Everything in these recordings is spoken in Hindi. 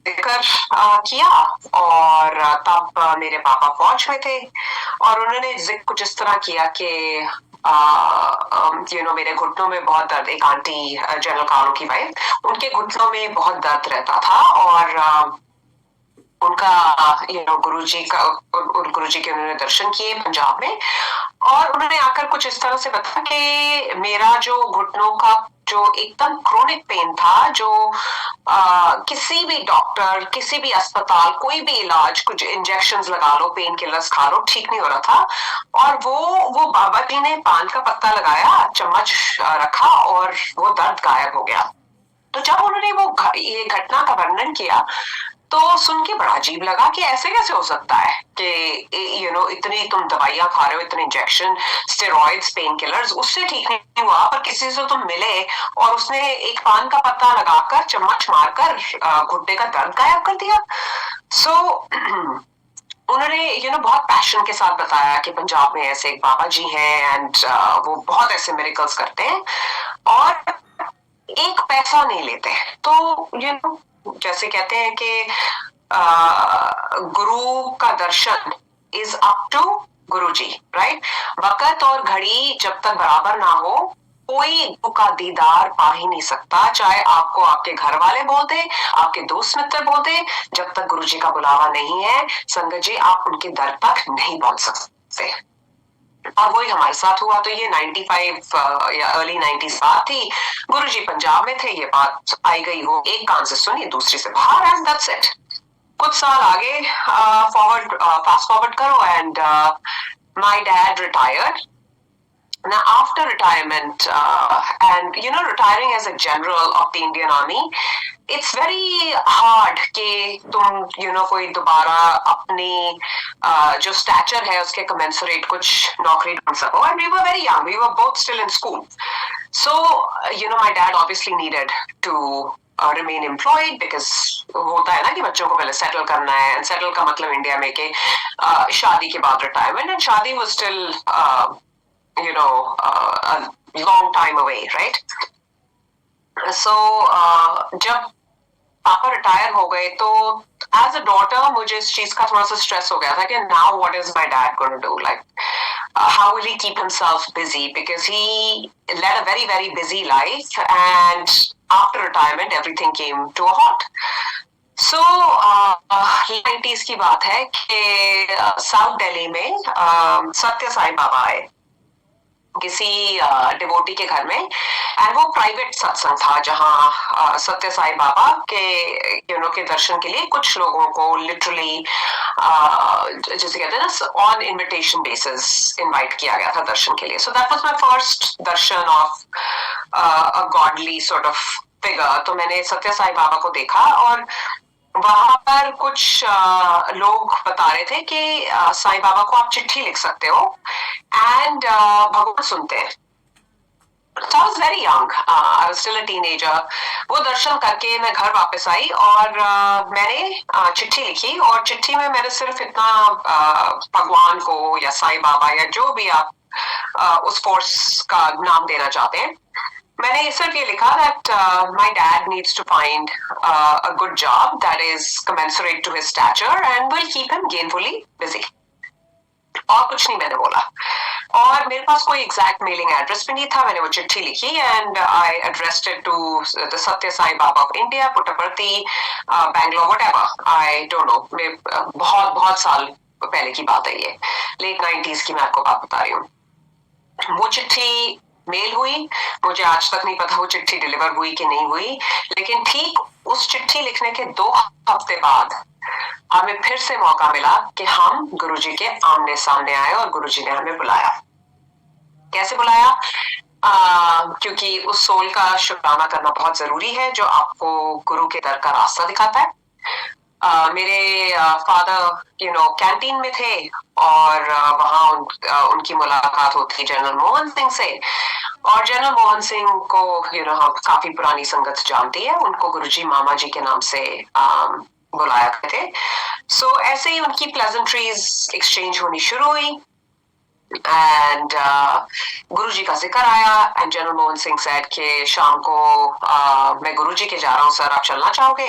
लेकर किया। और तब मेरे पापा फौज में थे और उन्होंने जिक्र कुछ इस तरह किया कि मेरे घुटनों में बहुत दर्द, एक आंटी जनरल कारो की वाइफ, उनके घुटनों में बहुत दर्द रहता था और उनका गुरुजी का गुरुजी के उन्होंने दर्शन किए पंजाब में और उन्होंने आकर कुछ इस तरह से बताया कि मेरा जो घुटनों का जो एकदम क्रोनिक पेन था, जो किसी भी डॉक्टर, किसी भी अस्पताल, कोई भी इलाज, कुछ इंजेक्शंस लगा लो, पेन किलर्स खा लो, ठीक नहीं हो रहा था। और वो बाबा जी ने पान का पत्ता लगाया, चम्मच रखा और वो दर्द गायब हो गया। तो जब उन्होंने ये घटना का वर्णन किया तो सुन के बड़ा अजीब लगा कि ऐसे कैसे हो सकता है कि इतनी तुम दवाइयां खा रहे हो, इतने इंजेक्शन, स्टेरॉइड्स, पेन किलर्स, उससे ठीक नहीं हुआ, पर किसी से तुम मिले और उसने एक पान का पत्ता लगाकर, चम्मच मारकर घुटने का दर्द गायब कर दिया। सो उन्होंने बहुत पैशन के साथ बताया कि पंजाब में ऐसे एक बाबा जी हैं एंड वो बहुत ऐसे मिरेकल्स करते हैं और एक पैसा नहीं लेते। तो जैसे कहते हैं कि गुरु का दर्शन is up to Guru ji, right. वक्त और घड़ी जब तक बराबर ना हो, कोई गुरु का दीदार पा ही नहीं सकता, चाहे आपको आपके घर वाले बोल दे, आपके दोस्त मित्र बोल दे। जब तक गुरु जी का बुलावा नहीं है संगत जी, आप उनके दर तक नहीं पहुंच सकते। और वही हमारे साथ हुआ। तो ये 95 या अर्ली 90s बात थी। गुरुजी पंजाब में थे, ये बात आई गई हो, एक कान से सुनी, दूसरी से बाहर, एंड दैट्स इट। कुछ साल आगे फास्ट फॉरवर्ड करो and my dad retired. Now, after retirement, and retiring as a general of the Indian Army, it's very hard कि तुम कोई दोबारा अपनी जो स्टैचर है उसके commensurate कुछ नौकरी ढूंढ सको. And we were very young, we were both still in school. So, my dad obviously needed to remain employed because होता है ना कि बच्चों को पहले सेटल करना है, एंड सेटल का मतलब इंडिया में कि शादी के बाद रिटायरमेंट, एंड शादी was still a long time away, right? So जब पापा रिटायर हो गए तो एज अ डॉटर मुझे इस चीज का थोड़ा सा स्ट्रेस हो गया था कि now what is my dad going to do, like how will he keep himself busy, because he led a very very busy life and after retirement everything came to a halt. So 90s की बात है कि साउथ दिल्ली में सत्य साई बाबा आए किसी डिवोटी के घर में, एंड वो प्राइवेट सत्संग था जहाँ सत्य साई बाबा के के दर्शन के लिए कुछ लोगों को लिटरली जैसे कहते हैं ना ऑन इनविटेशन बेसिस इनवाइट किया गया था दर्शन के लिए. So that was my first Darshan of a godly sort of figure. तो मैंने सत्य साई बाबा को देखा और वहां पर कुछ लोग बता रहे थे कि साईं बाबा को आप चिट्ठी लिख सकते हो एंड भगवान सुनते हैं. So I was very young, I was still a teenager. वो दर्शन करके मैं घर वापस आई और मैंने चिट्ठी लिखी और चिट्ठी में मैंने सिर्फ इतना भगवान को या साईं बाबा या जो भी आप उस फोर्स का नाम देना चाहते हैं, मैंने सिर्फ ये लिखा that my dad needs to find a good job that is commensurate to his stature and will keep him gainfully busy. और कुछ नहीं मैंने बोला. और मेरे पास कोई एग्जैक्ट मेलिंग एड्रेस भी नहीं था. मैंने वो चिट्ठी लिखी and I addressed it to the Satya Sai Baba of India, Puttaparthi, Bangalore, whatever, I don't know. मैं बहुत बहुत साल पहले की बात है, ये लेट 90s की मैं आपको बात बता रही हूँ. वो चिट्ठी मेल हुई, मुझे आज तक नहीं पता वो चिट्ठी डिलीवर हुई कि नहीं हुई, लेकिन ठीक उस चिट्ठी लिखने के 2 हफ्ते बाद हमें फिर से मौका मिला कि हम गुरुजी के आमने सामने आए और गुरुजी ने हमें बुलाया. कैसे बुलाया? क्योंकि उस सोल का शुक्राना करना बहुत जरूरी है जो आपको गुरु के दर का रास्ता दिखाता है. मेरे फादर कैंटीन में थे और वहां उनकी मुलाकात होती जनरल मोहन सिंह से, और जनरल मोहन सिंह को हम काफी पुरानी संगत जानती है, उनको गुरुजी मामा जी के नाम से बुलाया करते थे. सो ऐसे ही उनकी प्लेजेंट्रीज एक्सचेंज होनी शुरू हुई एंड गुरुजी का जिक्र आया and general Mohan Singh said कि शाम को मैं गुरुजी के जा रहा हूँ सर, आप चलना चाहोगे?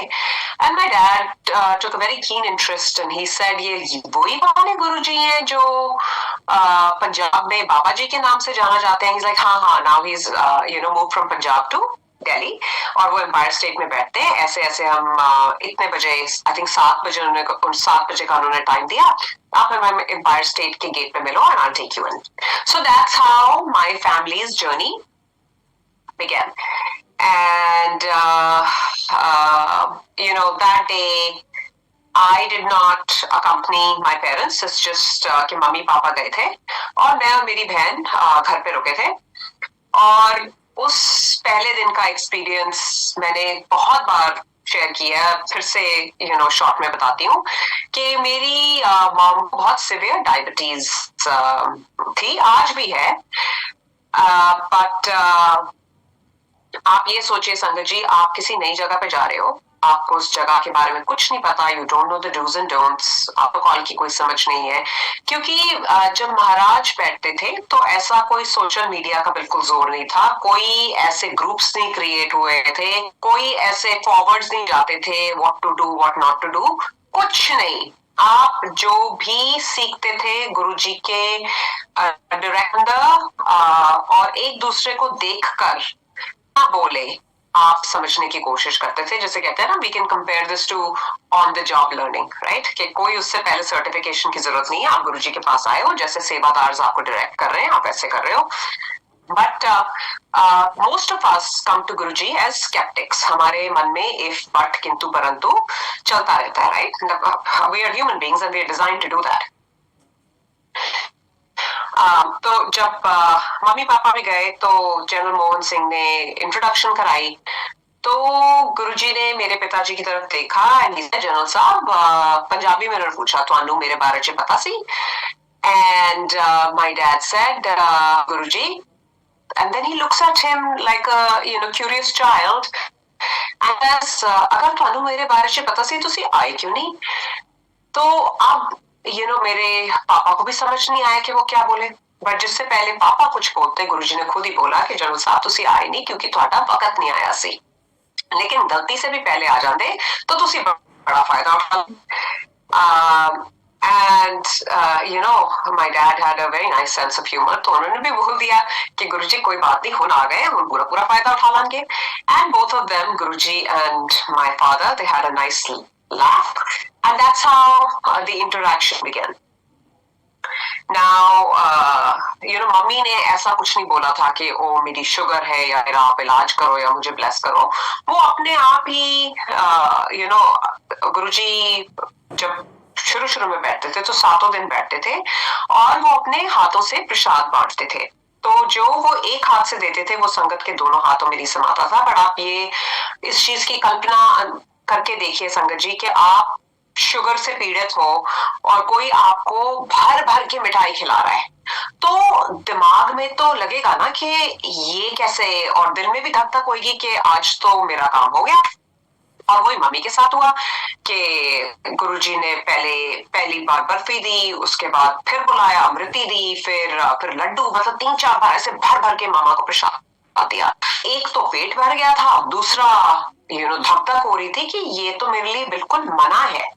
And my dad took a very keen interest and he said ये वही वाले गुरुजी हैं जो पंजाब में बाबा जी के नाम से जाना जाते हैं? He's like हाँ हाँ, now he's moved from Punjab to Delhi और वो एम्पायर स्टेट में बैठते हैं। ऐसे ऐसे हम इतने बजे, आई थिंक 7 बजे, उन्होंने 7 बजे का उन्होंने टाइम दिया, आप हमें एम्पायर स्टेट के गेट पे मिलो and I take you in. So that's how my family's journey began. And that day I did not accompany my parents. It's just कि मम्मी पापा गए थे और मैं और मेरी बहन घर पे रुके थे। और उस पहले दिन का एक्सपीरियंस मैंने बहुत बार शेयर किया, फिर से शॉर्ट में बताती हूँ कि मेरी मॉम को बहुत सिवियर डायबिटीज थी, आज भी है। बट आप ये सोचिए संगत जी, आप किसी नई जगह पे जा रहे हो, आपको उस जगह के बारे में कुछ नहीं पता, you don't know the dos and don'ts, आपको कॉल की कोई समझ नहीं है। क्योंकि जब महाराज बैठते थे तो ऐसा कोई सोशल मीडिया का बिल्कुल जोर नहीं था, कोई ऐसे ग्रुप्स नहीं क्रिएट हुए थे, कोई ऐसे फॉरवर्ड्स नहीं जाते थे what to do what not to do, कुछ नहीं। आप जो भी सीखते थे गुरुजी के डायरेक्टर और एक दूसरे को देखकर बोले आप समझने की कोशिश करते थे। जैसे कहते हैं ना, we can compare this to on the job learning, right? कि कोई उससे पहले सर्टिफिकेशन की जरूरत नहीं है, आप गुरुजी के पास आए हो, जैसे सेवादार आपको डायरेक्ट कर रहे हैं आप ऐसे कर रहे हो। But most of us come to Guruji as sceptics, हमारे मन में इफ बट किंतु परंतु चलता रहता है, right? We are human beings and we are designed to do that. तो जब मम्मी पापा भी गए तो जनरल मोहन सिंह ने इंट्रोडक्शन कराई, तो गुरुजी ने मेरे पिताजी की तरफ देखा एंड ही सेड, जनरल साहब, पंजाबी में उन्होंने पूछा ਤੁਹਾਨੂੰ ਮੇਰੇ बारे च पता सी? And my dad said, Guruji, and then he looks at him like a curious child and says, अगर ਤੁਹਾਨੂੰ ਮੇਰੇ बारे च पता सी ਤੁਸੀਂ आए क्यों नहीं? तो अब मेरे पापा को भी समझ नहीं आया कि वो क्या बोले, बट जिससे पहले पापा कुछ बोलते गुरुजी ने खुद ही बोला कि जनरल साहब तुसी आए नहीं क्योंकि ਤੁਹਾਡਾ वक्त नहीं आया सी, लेकिन गलती से भी पहले आ जाते तो तुसी बड़ा फायदा उठा। And my dad had a very nice sense of humour, तो उन्होंने भी बोल दिया कि गुरुजी कोई बात नहीं, हुन आ गए, हम पूरा पूरा फायदा उठा लेंगे। And both of them, Guruji and my father, they had a nice laugh and that's how the interaction began. Now mummy ने ऐसा कुछ नहीं बोला था कि ओ मेरी शुगर है या मेरा आप इलाज करो या मुझे ब्लेस करो। वो अपने आप ही गुरुजी जब शुरू में बैठते थे तो 7 दिन बैठते थे और वो अपने हाथों से प्रसाद बांटते थे, तो जो वो एक हाथ से देते थे वो संगत के दोनों हाथों में नहीं समाता था। बट आप ये इस चीज की कल्पना करके देखिए संगत जी कि आप शुगर से पीड़ित हो और कोई आपको भर भर के मिठाई खिला रहा है, तो दिमाग में तो लगेगा ना कि ये कैसे, और दिल में भी धक धक होगी कि आज तो मेरा काम हो गया। और वही मम्मी के साथ हुआ कि गुरुजी ने पहली बार बर्फी दी, उसके बाद फिर बुलाया, अमृति दी, फिर लड्डू, मतलब 3-4 बार ऐसे भर भर के मामा को प्रसाद दिया। एक तो पेट भर गया था, दूसरा धक धक हो रही थी कि ये तो मेरे लिए बिल्कुल मना है।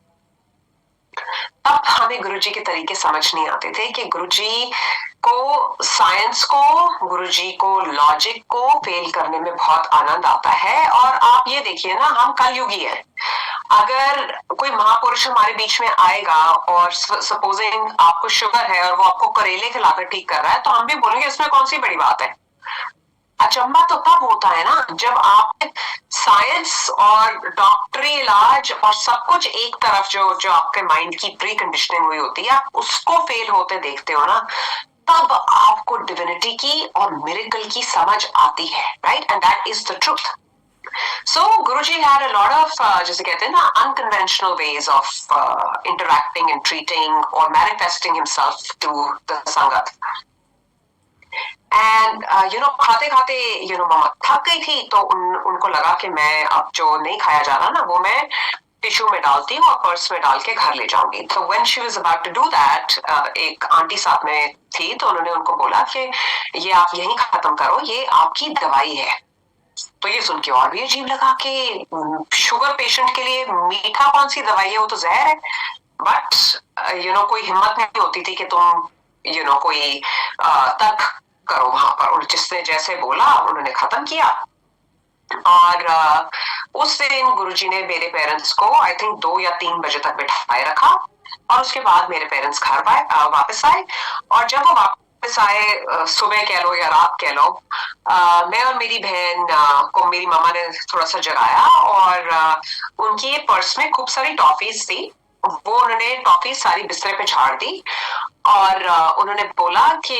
तब हमें गुरुजी के तरीके समझ नहीं आते थे कि गुरुजी को साइंस को, गुरुजी को लॉजिक को फेल करने में बहुत आनंद आता है। और आप ये देखिए ना, हम कलयुगी है, अगर कोई महापुरुष हमारे बीच में आएगा और सपोजिंग आपको शुगर है और वो आपको करेले खिलाकर ठीक कर रहा है, तो हम भी बोलेंगे इसमें कौन सी बड़ी बात है। अचंबा तो तब होता है ना जब आप साइंस और डॉक्टरी इलाज और सब कुछ एक तरफ जो आपके माइंड की प्री कंडीशनिंग हुई होती है, आप उसको फेल होते देखते हो ना, तब आपको डिविनिटी की और मिरेकल की समझ आती है, right? And that is the truth. So Guruji had a lot of जैसे कहते हैं ना unconventional ways of interacting and treating or manifesting himself to the sangat. And खाते खाते मामा थक गई थी, तो उनको लगा कि मैं अब जो नहीं खाया जा रहा ना वो मैं टिश्यू में डालती हूँ और पर्स में डाल के घर ले जाऊंगी। तो when she was about to do that, एक आंटी साथ में थी, तो उन्होंने उनको बोला कि ये आप यहीं खत्म करो, ये आपकी दवाई है। तो ये सुन के और भी अजीब लगा कि शुगर पेशेंट के लिए मीठा कौन सी दवाई है, वो तो जहर है। बट कोई हिम्मत नहीं होती थी कि तुम कोई तर्क करो वहां पर। और जिसने जैसे बोला उन्होंने खत्म किया। और उस दिन गुरुजी ने मेरे पेरेंट्स को आई थिंक 2 या 3 बजे तक बिठाए रखा। और उसके बाद मेरे पेरेंट्स घर वापस आए। और जब वो वापस आए, सुबह कह लो या रात कह लो, मैं और मेरी बहन को मेरी मामा ने थोड़ा सा जगाया, और उनकी पर्स में खूब सारी टॉफीज थी। वो उन्होंने टॉफी सारी बिस्तर पे झाड़ दी, और उन्होंने बोला कि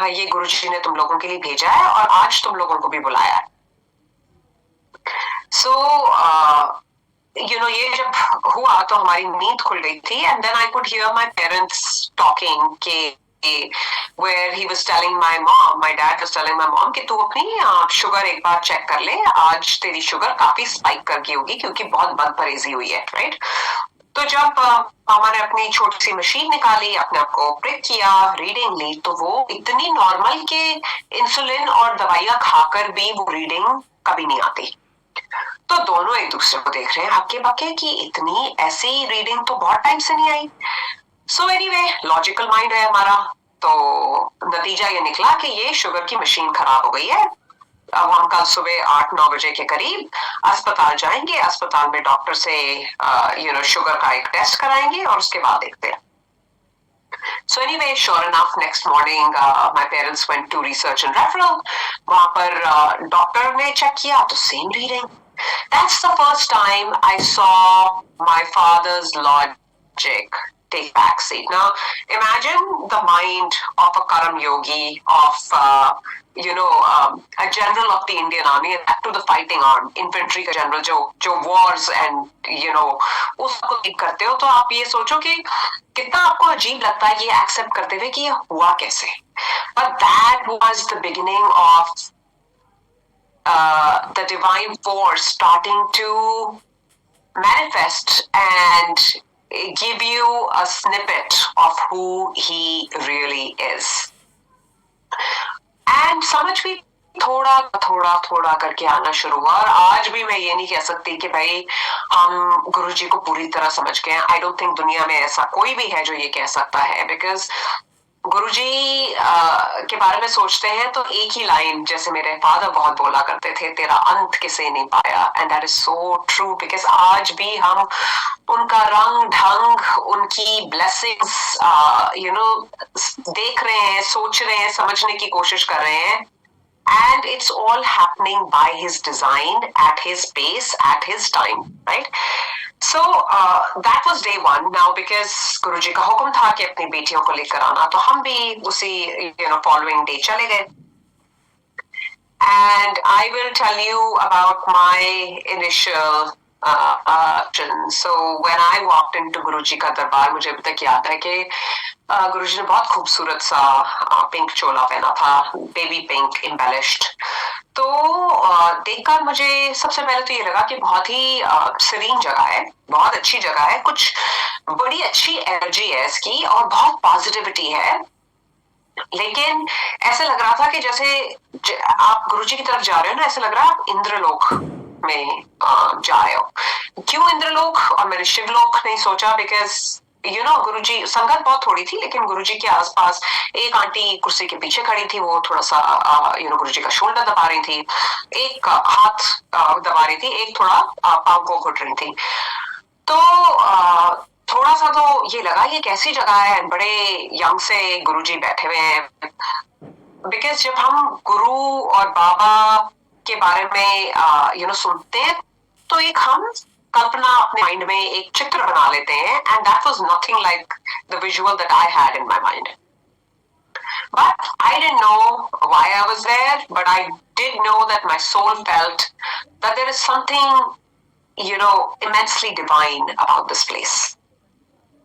ये गुरुजी ने तुम लोगों के लिए भेजा है और आज तुम लोगों को भी बुलाया है। सो ये जब हुआ तो हमारी नींद खुल गई थी। And then I could hear my parents talking के where he was telling my dad was telling my mom कि तू अपनी शुगर एक बार चेक कर ले, आज तेरी शुगर काफी स्पाइक कर गई होगी क्योंकि बहुत बदपरहेजी हुई है, राइट। तो जब मामा ने अपनी छोटी सी मशीन निकाली, अपने आप को प्रिक किया, रीडिंग ली, तो वो इतनी नॉर्मल के इंसुलिन और दवाइयां खाकर भी वो रीडिंग कभी नहीं आती। तो दोनों एक दूसरे को देख रहे हैं हक्के बक्के कि इतनी ऐसी रीडिंग तो बहुत टाइम से नहीं आई। सो एनीवे, लॉजिकल माइंड है हमारा, तो नतीजा ये निकला कि ये शुगर की मशीन खराब हो गई है। अब हम कल सुबह 8-9 बजे के करीब अस्पताल जाएंगे, अस्पताल में डॉक्टर से शुगर का एक टेस्ट कराएंगे और उसके बाद देखते हैं। So anyway, sure enough, next morning my parents went to research and referral. वहां पर डॉक्टर ने चेक किया तो same reading. That's the first time I saw my father's logic take backseat. Now, imagine the mind of a Karam yogi, of a general of the Indian Army, and back to the fighting arm, infantry का general जो wars and उसको deal करते हो, तो आप ये सोचो कि कितना आपको अजीब लगता है ये एक्सेप्ट करते हुए कि ये हुआ कैसे। But that was the beginning of the divine force starting to manifest and give you a snippet of who he really is. And समझ भी थोड़ा थोड़ा थोड़ा करके आना शुरू हुआ। और आज भी मैं ये नहीं कह सकती कि भाई हम गुरुजी को पूरी तरह समझ गए। आई डोंट थिंक दुनिया में ऐसा कोई भी है जो ये कह सकता है, बिकॉज गुरुजी के बारे में सोचते हैं तो एक ही लाइन, जैसे मेरे फादर बहुत बोला करते थे, तेरा अंत किसे नहीं पाया। And that is so true, because आज भी हम उनका रंग ढंग, उनकी ब्लेसिंग्स देख रहे हैं, सोच रहे हैं, समझने की कोशिश कर रहे हैं। And it's all happening by his design, at his pace, at his time, right? So that was day one. Now because गुरुजी का हुक्म था कि अपनी बेटियों को लेकर आना, तो हम भी उसी following day चले गए। And I will tell you about my initial so when I walked into गुरुजी का दरबार, मुझे अभी तक याद है कि गुरुजी ने बहुत खूबसूरत सा पिंक चोला पहना था, बेबी पिंक एम्बेलिश्ड। तो देखकर मुझे सबसे पहले तो ये लगा कि बहुत ही सीरीन जगह है, बहुत अच्छी जगह है, कुछ बड़ी अच्छी एनर्जी है इसकी और बहुत पॉजिटिविटी है। लेकिन ऐसा लग रहा था कि जैसे आप गुरुजी की तरफ जा रहे हो ना, ऐसा लग रहा है आप इंद्रलोक में जा रहे हो। क्यों इंद्रलोक और मैंने शिवलोक नहीं सोचा, बिकॉज गुरुजी, संगत बहुत थोड़ी थी, लेकिन गुरुजी के आसपास एक आंटी कुर्सी के पीछे खड़ी थी, वो थोड़ा सा गुरुजी का शोल्डर दबा रही थी, एक हाथ दबा रही थी, एक थोड़ा पाँव को घुट रही थी। तो थोड़ा सा तो ये लगा ये कैसी जगह है, बड़े यंग से गुरुजी बैठे हुए हैं। बिकॉज जब हम गुरु और बाबा के बारे में सुनते हैं तो एक हम कल्पना अपने माइंड में एक चित्र बना लेते हैं, and that was nothing like the visual that I had in my mind. But I didn't know why I was there, but I did know that my soul felt that there is something immensely divine about this place.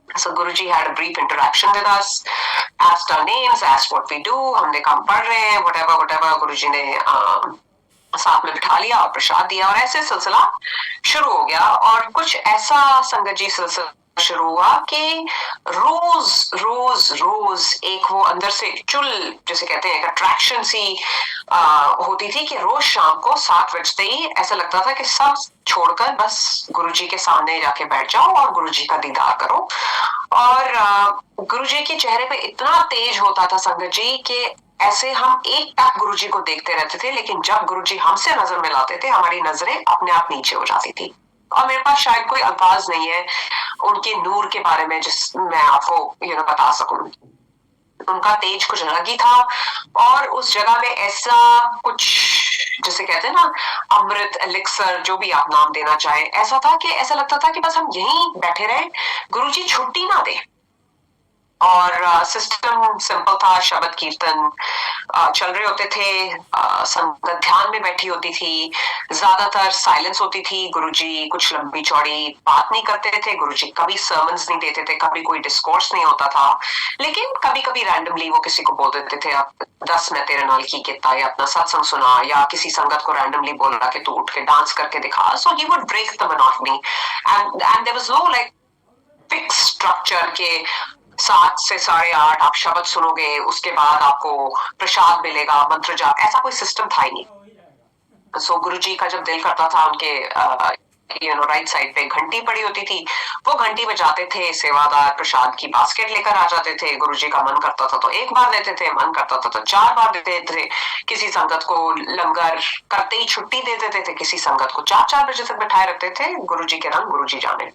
So Guruji had a brief interaction with us, asked our names, asked what we do, हमने काम पढ़ रहे हैं, whatever Guruji ने साथ में बिठा लिया और प्रसाद दिया, और ऐसे सिलसिला शुरू हो गया। और कुछ ऐसा संगत जी सिलसिला शुरू हुआ कि रोज रोज रोज एक वो अंदर से चुल, जैसे कहते हैं, एक अट्रैक्शन सी होती थी कि रोज शाम को 7 बजते ही ऐसा लगता था कि सब छोड़कर बस गुरुजी के सामने जाके बैठ जाओ और गुरुजी का दीदार करो। और गुरुजी के चेहरे पे इतना तेज होता था संगत जी कि ऐसे हम एक टक गुरुजी को देखते रहते थे, लेकिन जब गुरुजी हमसे नजर मिलाते थे हमारी नजरें अपने आप नीचे हो जाती थी। और मेरे पास शायद कोई अल्फाज नहीं है उनके नूर के बारे में जिस मैं आपको बता सकूं। उनका तेज कुछ अलग ही था, और उस जगह में ऐसा कुछ, जिसे कहते हैं ना, अमृत एलिक्सर, जो भी आप नाम देना चाहे, ऐसा था कि ऐसा लगता था कि बस हम यहीं बैठे रहे, गुरुजी छुट्टी ना दे। और सिस्टम सिंपल था, शब्द कीर्तन चल रहे होते थे, संगत ध्यान में बैठी होती थी, ज्यादातर साइलेंस होती थी, गुरुजी कुछ लंबी चौड़ी बात नहीं करते थे, गुरुजी कभी सर्मन्स नहीं देते थे, कभी कोई डिस्कोर्स नहीं होता था, लेकिन कभी कभी रैंडमली वो किसी को बोल देते थे, अब 10 मैं तेरे नाल की किता, या अपना सत्संग सुना, या किसी संगत को रैंडमली बोला कि तू उठ के डांस करके दिखा। So he would break the monotony, and there was no like fix structure के 7 से 8:30 आप शब्द सुनोगे, उसके बाद आपको प्रसाद मिलेगा, मंत्र जाप, ऐसा कोई सिस्टम था ही नहीं। सो गुरुजी का जब दिल करता था, उनके राइट साइड पे घंटी पड़ी होती थी, वो घंटी बजाते थे, सेवादार प्रसाद की बास्केट लेकर आ जाते थे। गुरुजी का मन करता था तो 1 बार देते थे, मन करता था तो 4 बार देते थे। किसी संगत को लंगर करते ही छुट्टी दे देते थे, किसी संगत को 4-4 बजे तक बैठाए रखते थे। गुरुजी के रंग गुरुजी जाने।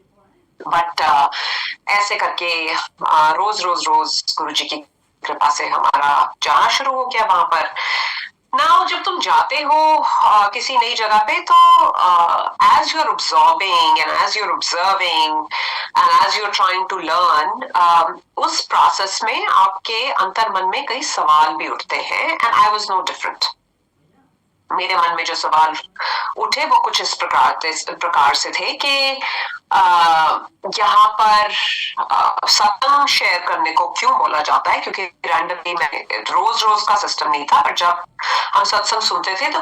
बट ऐसे करके रोज रोज रोज गुरुजी की कृपा से हमारा जाना शुरू हो गया वहां पर। नाउ जब तुम जाते हो किसी नई जगह पे, तो as you are absorbing and as you are observing and as you are trying to learn, उस प्रोसेस में आपके अंतर मन में कई सवाल भी उठते हैं। And I was no different. मेरे मन में जो सवाल उठे वो कुछ इस प्रकार से थे कि यहाँ पर सत्संग शेयर करने को क्यों बोला जाता है, क्योंकि रैंडमली मैं रोज रोज का सिस्टम नहीं था, पर जब हम सत्संग सुनते थे तो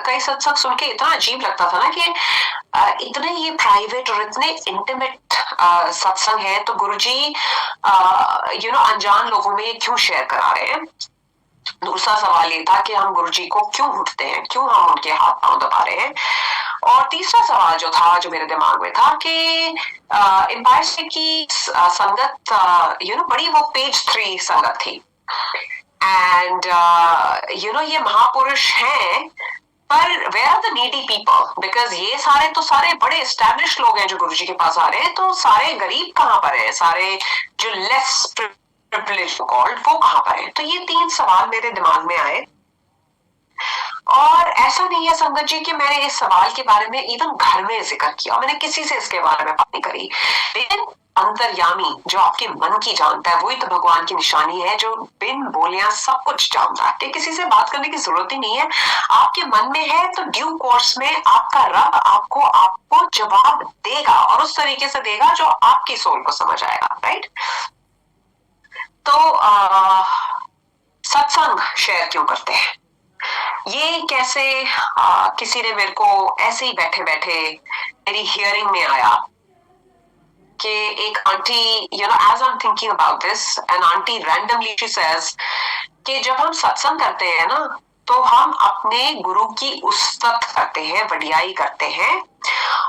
कई सत्संग सुन के इतना अजीब लगता था ना कि इतने ये प्राइवेट और इतने इंटीमेट सत्संग है, तो गुरुजी अनजान लोगों में क्यों शेयर करा रहे हैं। दूसरा सवाल ये था कि हम गुरुजी को क्यों ढूंढते हैं, क्यों हम उनके हाथ पांव दबा रहे हैं। और तीसरा सवाल जो था, जो मेरे दिमाग में था, कि एम्पायर स्टेट की संगत बड़ी वो पेज 3 संगत थी, एंड ये महापुरुष हैं, पर where are the needy people, because ये सारे बड़े एस्टैब्लिश लोग हैं जो गुरुजी के पास आ रहे हैं, तो सारे गरीब कहाँ पर है, सारे जो लेस प्रिविलेज कॉल्ड, वो कहाँ पर है। तो ये 3 सवाल मेरे दिमाग में आए। और ऐसा नहीं है संगत जी कि मैंने इस सवाल के बारे में इवन घर में जिक्र किया, मैंने किसी से इसके बारे में बात नहीं करी, लेकिन अंतर्यामी जो आपके मन की जानता है, वही तो भगवान की निशानी है, जो बिन बोलिया सब कुछ जानता है। किसी से बात करने की जरूरत ही नहीं है, आपके मन में है तो ड्यू कोर्स में आपका रब आपको जवाब देगा, और उस तरीके से देगा जो आपकी सोल को समझ आएगा, राइट। तो सत्संग शेयर क्यों करते हैं, ये कैसे किसी ने मेरे को ऐसे ही बैठे बैठे मेरी हियरिंग में आया कि एक aunty, as I'm thinking about this, an auntie randomly she says कि जब हम सत्संग करते हैं ना, तो हम अपने गुरु की उस्तत करते हैं, वडियाई करते हैं,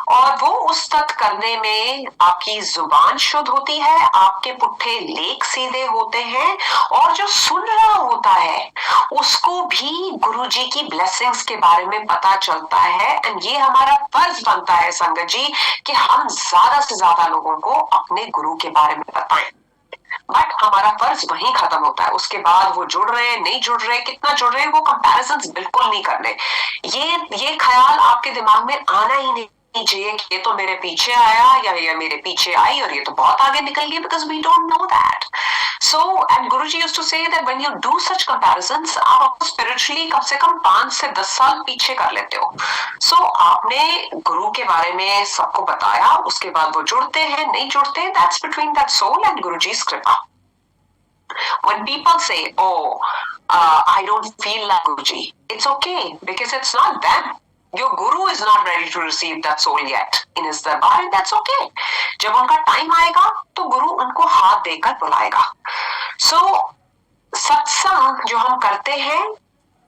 और वो उस्तत करने में आपकी जुबान शुद्ध होती है, आपके पुट्ठे लेख सीधे होते हैं, और जो सुन रहा होता है उसको भी गुरुजी की ब्लेसिंग्स के बारे में पता चलता है। एंड ये हमारा फर्ज बनता है संगत जी कि हम ज्यादा से ज्यादा लोगों को अपने गुरु के बारे में बताएं। बट हमारा फर्ज वहीं खत्म होता है, उसके बाद वो जुड़ रहे हैं नहीं जुड़ रहे, कितना जुड़ रहे हैं, वो कंपैरिजंस बिल्कुल नहीं करने। ये ख्याल आपके दिमाग में आना ही नहीं चाहिए कि ये तो मेरे पीछे आया या ये मेरे पीछे आई और ये तो बहुत आगे निकल गई, because we don't know that. So and Guruji used to say that when you do such comparisons, आप स्पिरिचुअली कम से कम 5 से 10 साल पीछे कर लेते हो। सो आपने गुरु के बारे में सबको बताया, उसके बाद वो जुड़ते हैं नहीं जुड़ते, that's between that soul and गुरुजी's कृपा। When people say, oh, I don't feel like Guruji. It's okay because it's not them. Your guru is not ready to receive that soul yet in his darbar, and that's okay. जब उनका टाइम आएगा तो गुरु उनको हाथ देकर बुलाएगा. So सत्संग जो हम करते हैं,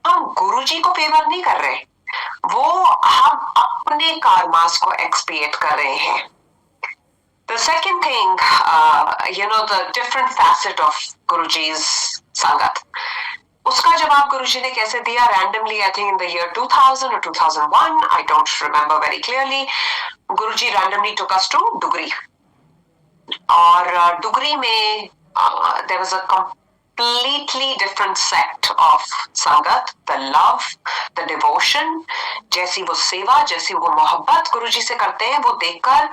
हम गुरुजी को फेवर नहीं कर रहे, वो हम अपने कार्मास को एक्सपिएट कर रहे हैं. The second thing, the different facet of Guruji's संगत, उसका जवाब गुरुजी ने कैसे दिया? Randomly, I think in the year 2000 or 2001, I don't remember very clearly. Guruji randomly took us to Dugri, और डुगरी में there was a completely different sect of संगत, the love, the devotion, जैसी वो सेवा, जैसी वो मोहब्बत गुरुजी से करते हैं, वो देखकर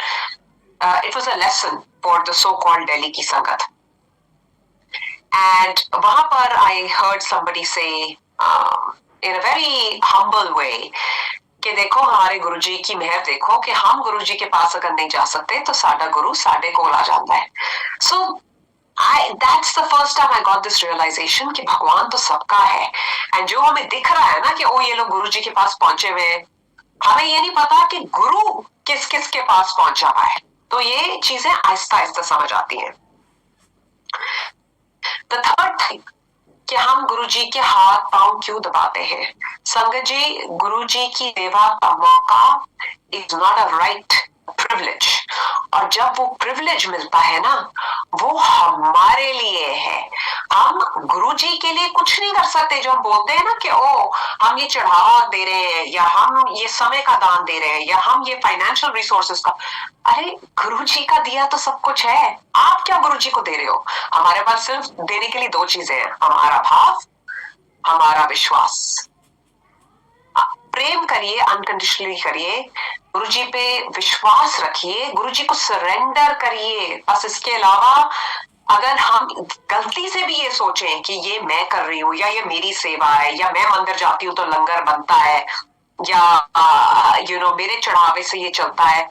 it was a lesson for the so-called Delhi की संगत. And वहां पर I heard somebody say in a very humble way कि देखो हमारे गुरुजी की मेहर देखो कि हम गुरुजी के पास अगर नहीं जा सकते तो साडा गुरु साडे कोल आ जाता है. So that's the first time I got this realization कि भगवान तो सबका है, and जो हमें दिख रहा है ना कि ओ ये लोग गुरुजी के पास पहुंचे हुए, हमें ये नहीं पता कि गुरु किस किस के पास पहुंचा हुआ है. तो ये चीजें आहिस्ता आहिस्ता समझ आती हैं. The third thing कि हम गुरुजी के हाथ पांव क्यों दबाते हैं? संगत जी, गुरुजी की सेवा का मौका is not a right, privilege. और जब वो privilege मिलता है ना, वो हमारे लिए है. हम गुरुजी के लिए कुछ नहीं कर सकते. जो हम बोलते हैं ना कि ओ हम ये चढ़ावा दे रहे हैं, या हम ये समय का दान दे रहे हैं, या हम ये फाइनेंशियल रिसोर्सेज का, अरे गुरुजी का दिया तो सब कुछ है. आप क्या गुरुजी को दे रहे हो? हमारे पास सिर्फ देने के लिए दो चीजें हैं, हमारा भाव, हमारा विश्वास. प्रेम करिए, अनकंडीशनली करिए, गुरुजी पे विश्वास रखिए, गुरुजी को सरेंडर करिए. बस इसके अलावा अगर हम गलती से भी ये सोचें कि ये मैं कर रही हूँ, या ये मेरी सेवा है, या मैं मंदिर जाती हूँ तो लंगर बनता है, या मेरे चढ़ावे से ये चलता है,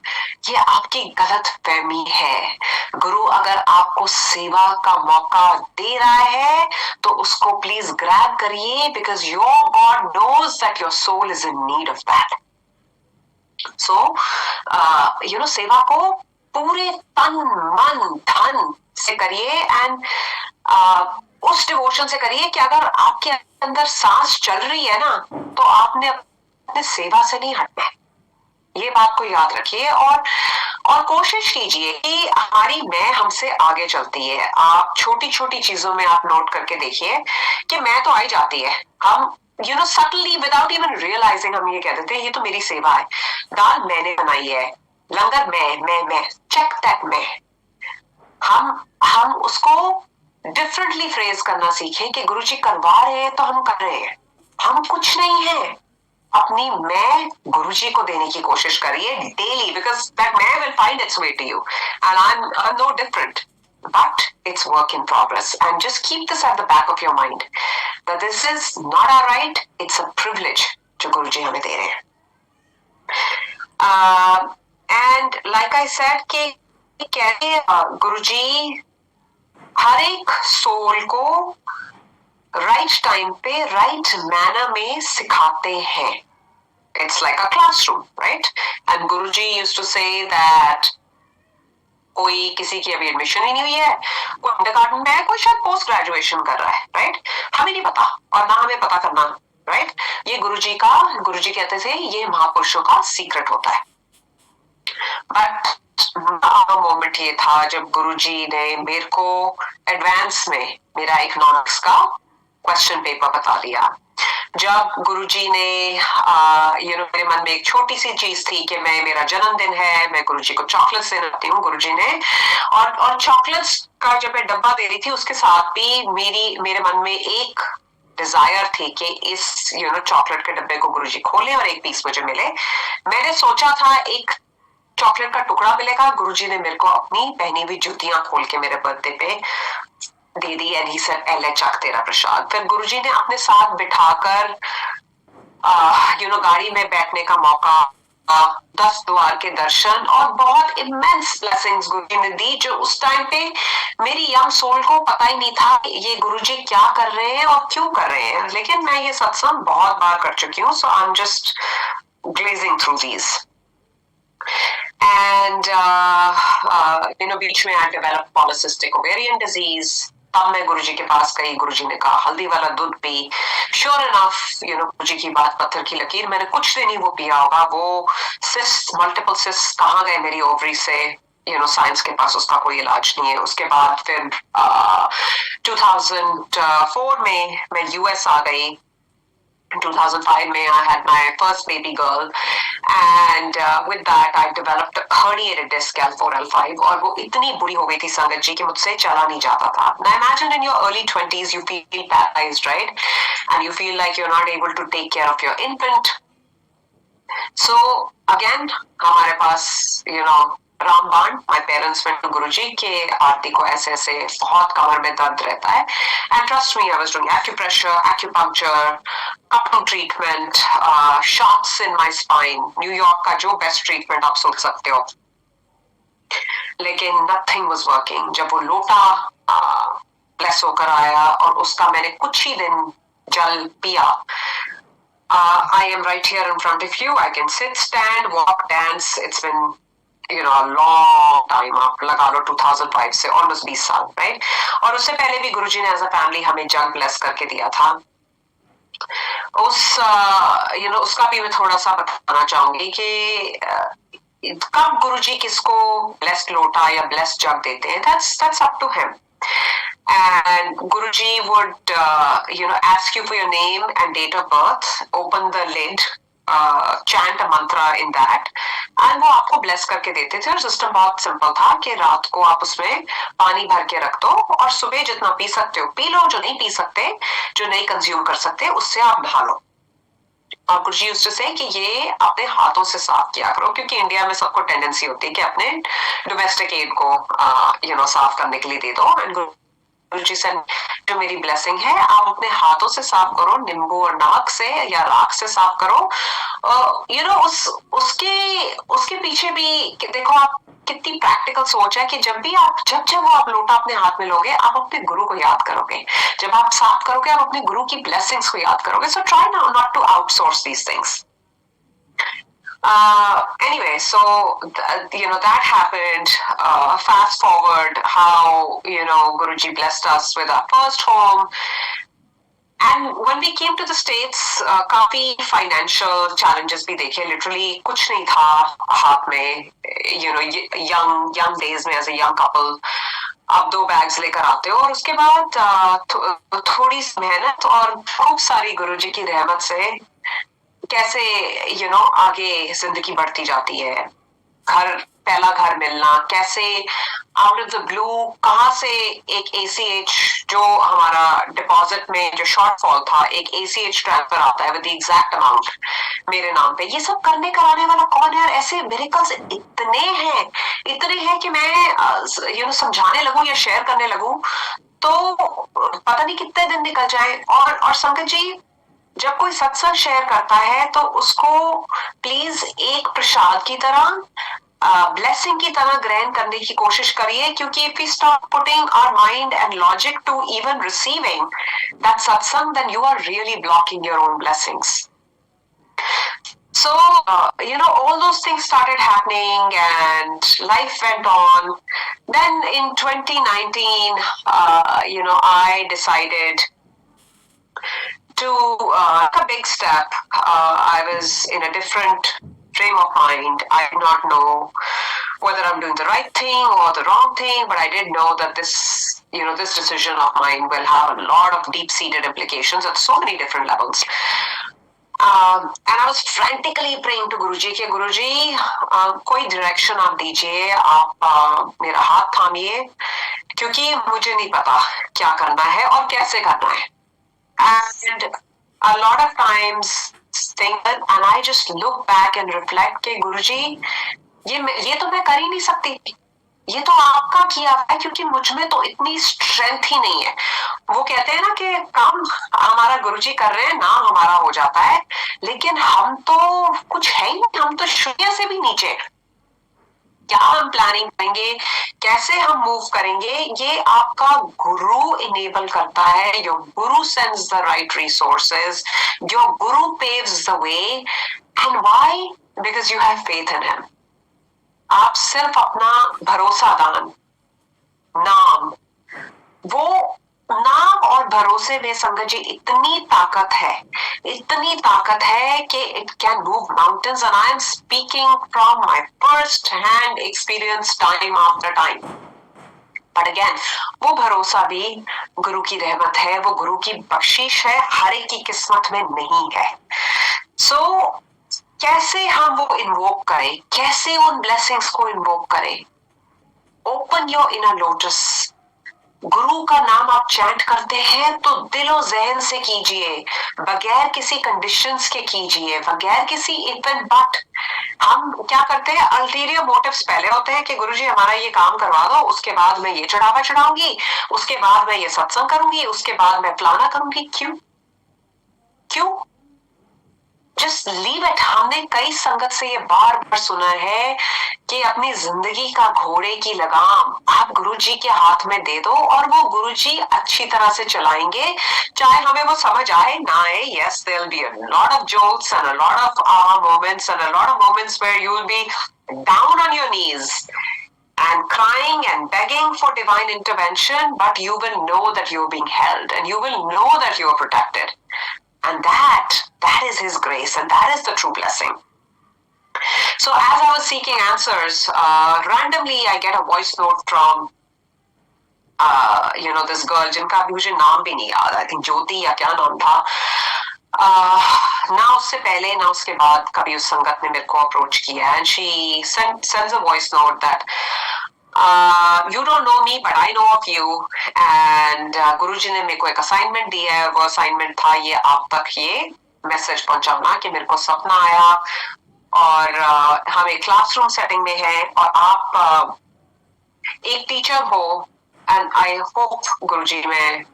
ये आपकी गलत फहमी है. गुरु अगर आपको सेवा का मौका दे रहा है तो उसको प्लीज ग्रैब करिए, because your God knows that your soul is in need of that. So सेवा को पूरे तन मन धन से करिए, एंड उस डिवोशन से करिए कि अगर आपके अंदर सांस चल रही है ना, तो आपने अपने सेवा से नहीं हटना है. ये बात को याद रखिए, और कोशिश कीजिए कि हमारी मैं हमसे आगे चलती है. आप छोटी छोटी चीजों में आप नोट करके देखिए कि मैं तो आई जाती है. हम subtly without even realizing हम ये कह देते हैं ये तो मेरी सेवा है. दाल मैंने बनाई है, लंगर मैं चेक दैट मैं. हम उसको डिफरेंटली फ्रेज करना सीखें कि गुरुजी करवा रहे हैं तो हम कर रहे हैं, हम कुछ नहीं है. अपनी मैं गुरुजी को देने की कोशिश करिए डेली, बिकॉज दैट मैं will find its way to you, and I am no different, but it's work in progress. And just keep this at the back of your mind that this is not our right, it's a privilege जो गुरुजी हमें दे रहे हैं. And like I said कि कैसे गुरुजी हर एक सोल को राइट टाइम पे राइट मैनर में सिखाते हैं. It's like a classroom, right? And Guruji used to say that कोई किसी की अभी एडमिशन ही नहीं हुई है, कोई अंडरगार्टन में है, कोई शायद पोस्ट ग्रेजुएशन कर रहा है, राइट? हमें नहीं पता, और ना हमें पता करना, राइट? ये गुरुजी कहते थे ये महापुरुषों का सीक्रेट होता है. बट मोमेंट ये था जब गुरुजी ने मेरे को एडवांस में मेरा इकोनॉमिक्स का क्वेश्चन पेपर बता दिया. जब गुरुजी ने मेरे मन में एक छोटी सी चीज थी कि मेरा जन्मदिन है, मैं गुरुजी को चॉकलेट्स देना चाहती हूँ. गुरुजी ने और चॉकलेट्स का जब मैं डब्बा दे रही थी उसके साथ भी मेरे मन में एक डिजायर थी कि इस चॉकलेट के डब्बे को गुरुजी खोले और एक पीस मुझे मिले. मैंने सोचा था एक चॉकलेट का टुकड़ा मिलेगा. गुरुजी ने मेरे को अपनी पहनी हुई जूतियां खोल के मेरे बर्थडे पे दे दी, एंड ही सेड एले चक तेरा प्रसाद. फिर गुरुजी ने अपने साथ बिठाकर गाड़ी में बैठने का मौका 10 द्वार के दर्शन और बहुत इमेंस ब्लेसिंग्स गुरुजी ने दी, जो उस टाइम पे मेरी यंग सोल को पता ही नहीं था ये गुरुजी क्या कर रहे हैं और क्यों कर रहे हैं। लेकिन मैं ये सत्संग बहुत बार कर चुकी हूँ, so I am just glazing through these. And बीच में I developed polycystic ovarian disease. तब मैं गुरुजी के पास गई, गुरुजी ने कहा हल्दी वाला दूध पी। श्योर इनफ गुरुजी की बात पत्थर की लकीर, मैंने कुछ दिन ही वो पिया होगा, वो सिस्ट, मल्टीपल सिस्ट कहाँ गए मेरी ओवरी से, साइंस के पास उसका कोई इलाज नहीं है। उसके बाद फिर 2004 में मैं यूएस आ गई। In 2005 में I had my first baby girl, and with that I developed a herniated disc L4 L5, और वो इतनी बुरी हो गई थी संगत जी कि मुझसे चला नहीं जाता था। Now imagine in your early 20s you feel paralyzed, right? And you feel like you're not able to take care of your infant. So again हमारे पास रामबाण, my parents went to गुरुजी के आरती को ऐसे ऐसे बहुत कमर में दर्द रहता है, and trust me I was doing acupressure, acupuncture, cupping treatment, shots in my spine, New York का जो बेस्ट ट्रीटमेंट आप सोच सकते हो, लेकिन nothing was working। जब वो लोटा ब्लेस होकर आया और उसका मैंने कुछ ही दिन जल पिया, I am right here in front of you, I can sit, stand, walk, dance, it's been a long time, आप लगा लो 2005 से almost 20 साल, right? और उससे पहले भी गुरुजी ने एज अ फैमिली हमें जग ब्लेस करके दिया था। उसका भी मैं थोड़ा सा बताना चाहूंगी कि कब गुरुजी किसको ब्लेस्ड लोटा या ब्लेस्ड जग देते हैं, that's up to him. And Guruji would ask you for your name and date of birth, open the lid, chant a mantra in that, and वो आपको ब्लेस करके देते थे। और सिस्टम बहुत सिंपल था कि रात को आप उसमें पानी भर के रख दो और सुबह जितना पी सकते हो पी लो, जो नहीं पी सकते, जो नहीं कंज्यूम कर सकते, उससे आप नहा लो। और गुरुजी यूज्ड टू से कि ये अपने हाथों से साफ किया करो, क्योंकि इंडिया में सबको टेंडेंसी होती है कि अपने डोमेस्टिक एड को साफ करने के लिए दे दो। एंड गुरुजी से जो मेरी ब्लेसिंग है, आप अपने हाथों से साफ करो, नींबू और नाक से या राख से साफ करो। उसके पीछे भी देखो आप कितनी प्रैक्टिकल सोच है कि जब वो आप लोटा अपने हाथ में लोगे, आप अपने गुरु को याद करोगे। जब आप साफ करोगे, आप अपने गुरु की ब्लेसिंग्स को याद करोगे। So try not to outsource these things. Anyway, so that happened. Fast forward, how Guruji blessed us with our first home, and when we came to the States, काफी financial challenges भी देखे। Literally कुछ नहीं था हाथ में, young days में as a young couple, आप 2 बैग्स लेकर आते हो और उसके बाद थोड़ी सी मेहनत और खूब सारी गुरुजी की रहमत से कैसे आगे जिंदगी बढ़ती जाती है। पहला घर मिलना, कैसे आउट ऑफ द ब्लू, कहाँ से एक ACH जो हमारा डिपॉजिट में जो शॉर्टफॉल था, एक ACH ट्रांसफर आता है विद द एग्जैक्ट अमाउंट मेरे नाम पे। ये सब करने कराने वाला कौन है? और ऐसे मिरेकल्स इतने हैं कि मैं समझाने लगूं या शेयर करने लगूं तो पता नहीं कितने दिन निकल जाए। और संगत जी, जब कोई सत्संग शेयर करता है तो उसको प्लीज एक प्रसाद की तरह, ब्लेसिंग की तरह ग्रहण करने की कोशिश करिए, क्योंकि if we start putting our mind and logic to even receiving that satsang, then you are really blocking your own blessings. So all those things started happening and life went on. Then in 2019 I decided to take a big step. I was in a different frame of mind. I did not know whether I'm doing the right thing or the wrong thing, but I did know that this decision of mine will have a lot of deep-seated implications at so many different levels. And I was frantically praying to Guruji कि गुरुजी कोई डायरेक्शन आप दीजिए, आप मेरा हाथ थामिए, क्योंकि मुझे नहीं पता क्या करना है और कैसे करना है। And a lot of times think that, and I just look back and reflect कि गुरुजी ये तो मैं कर ही नहीं सकती, ये तो आपका किया है, क्योंकि मुझ में तो इतनी स्ट्रेंथ ही नहीं है। वो कहते हैं ना कि काम हमारा गुरुजी कर रहे हैं, नाम हमारा हो जाता है, लेकिन हम तो कुछ है ही नहीं, हम तो शून्य से भी नीचे। क्या हम प्लानिंग करेंगे, कैसे हम मूव करेंगे, ये आपका गुरु इनेबल करता है। Your guru sends the right resources, your guru paves the way. And why? Because you have faith in him. आप सिर्फ अपना भरोसा दान, नाम, वो नाम और भरोसे में संगत जी इतनी ताकत है, इतनी ताकत है कि it can move mountains. And I am speaking from my first hand experience, time after time. But again, वो भरोसा भी गुरु की रहमत है, वो गुरु की बख्शिश है, हर एक की किस्मत में नहीं है। सो कैसे हम वो इन्वोक करें, कैसे उन ब्लेसिंग्स को इन्वोक करें? Open your inner lotus. गुरु का नाम आप चैंट करते हैं तो दिलो जहन से कीजिए, बगैर किसी कंडीशंस के कीजिए, बगैर किसी इफ एंड बट। हम क्या करते हैं, अल्टीरियर मोटिव्स पहले होते हैं कि गुरुजी हमारा ये काम करवा दो, उसके बाद मैं ये चढ़ावा चढ़ाऊंगी, उसके बाद मैं ये सत्संग करूंगी, उसके बाद मैं फलाना करूंगी। क्यों? क्यों? Just leave it. हमने कई संगत से ये बार बार सुना है कि अपनी जिंदगी का घोड़े की लगाम आप गुरुजी के हाथ में दे दो और वो गुरुजी अच्छी तरह से चलाएंगे, चाहे हमें वो समझ आए ना आए। Yes, there'll be a lot of jolts and a lot of aha moments and a lot of moments where you'll be down on your knees and crying and begging for divine intervention, but you will know that you're being held and you will know that you're protected. And that is his grace, and that is the true blessing. So as I was seeking answers, randomly I get a voice note from this girl, जिनका अभी मुझे नाम भी नहीं याद, I think ज्योति या क्या नाम था। ना उससे पहले ना उसके बाद कभी उस संगत ने मेरे को अप्रोच किया, and she sends a voice note that you don't know me but I know of you, and गुरुजी ने मेरे को एक असाइनमेंट दिया है, और वो असाइनमेंट था ये आप तक ये मैसेज पहुंचाना कि मेरे को सपना आया और हम एक क्लासरूम सेटिंग में हैं और आप एक टीचर हो, एंड आई होप गुरुजी में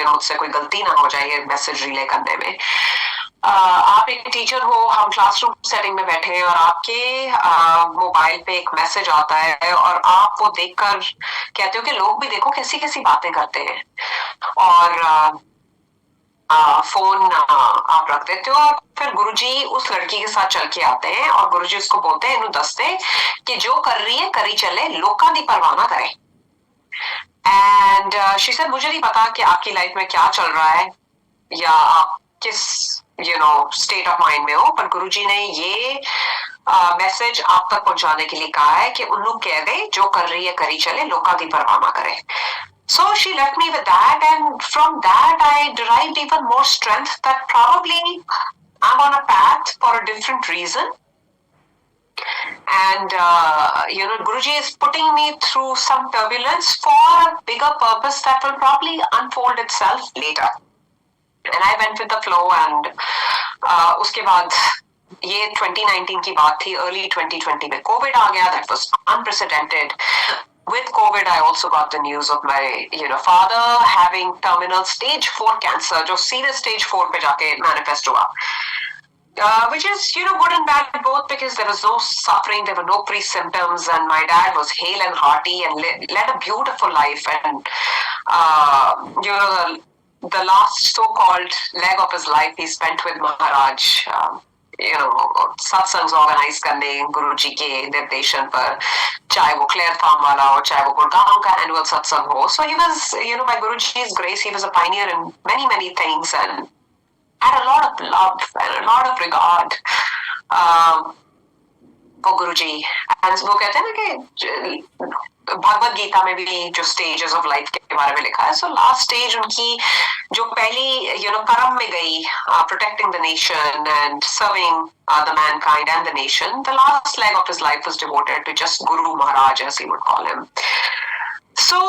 मुझसे कोई गलती ना हो जाए ये मैसेज रिले करने में। आप एक टीचर हो, हम क्लासरूम सेटिंग में बैठे हैं और आपके मोबाइल पे एक मैसेज आता है और आप वो देखकर कहते हो कि लोग भी देखो कैसी कैसी बातें करते हैं, और फोन आप रख देते हो और फिर गुरुजी उस लड़की के साथ चल के आते हैं और गुरुजी उसको बोलते हैं, इन्हों दसते कि जो कर रही है करी चले, लोका दी परवाह ना करे। एंड शी सेड मुझे नहीं पता कि आपकी लाइफ में क्या चल रहा है या आप किस स्टेट ऑफ माइंड में हो, पर गुरुजी ने ये मैसेज आप तक पहुंचाने के लिए कहा है कि उन लोग कह दे जो कर रही है करी चले, लोका दी परवाह ना करे। So she left me with that, and from that I derived even more strength that probably I'm on a path for a different reason. And Guruji is putting me through some turbulence for a bigger purpose that will probably unfold itself later. And I went with the flow, and उसके बाद ये 2019 की बात थी, early 2020 में COVID आ गया, that was unprecedented. With COVID, I also got the news of my, father having terminal stage 4 cancer, जो serious stage 4 पे जाके manifest हुआ. Which is, good and bad both, because there was no suffering, there were no pre-symptoms, and my dad was hale and hearty and led a beautiful life. And, the last so-called leg of his life he spent with Maharaj, सत्संग ऑर्गेनाइज करने गुरुजी के निर्देशन पर, चाहे वो क्लेयर फार्म वाला हो, चाहे वो गुड़गांव का एनुअल सत्संग हो. So he was, by Guruji's grace, he was a pioneer in many, many things and had a lot of love and a lot of regard for Guruji. And वो कहते हैं ना कि भगवत गीता में भी जो स्टेजेस ऑफ लाइफ के बारे में लिखा है, सो लास्ट स्टेज उनकी जो पहली कर्म में गई, protecting the nation and serving the mankind and the nation, the last leg of his life was devoted to just Guru Maharaj, as he would call him. So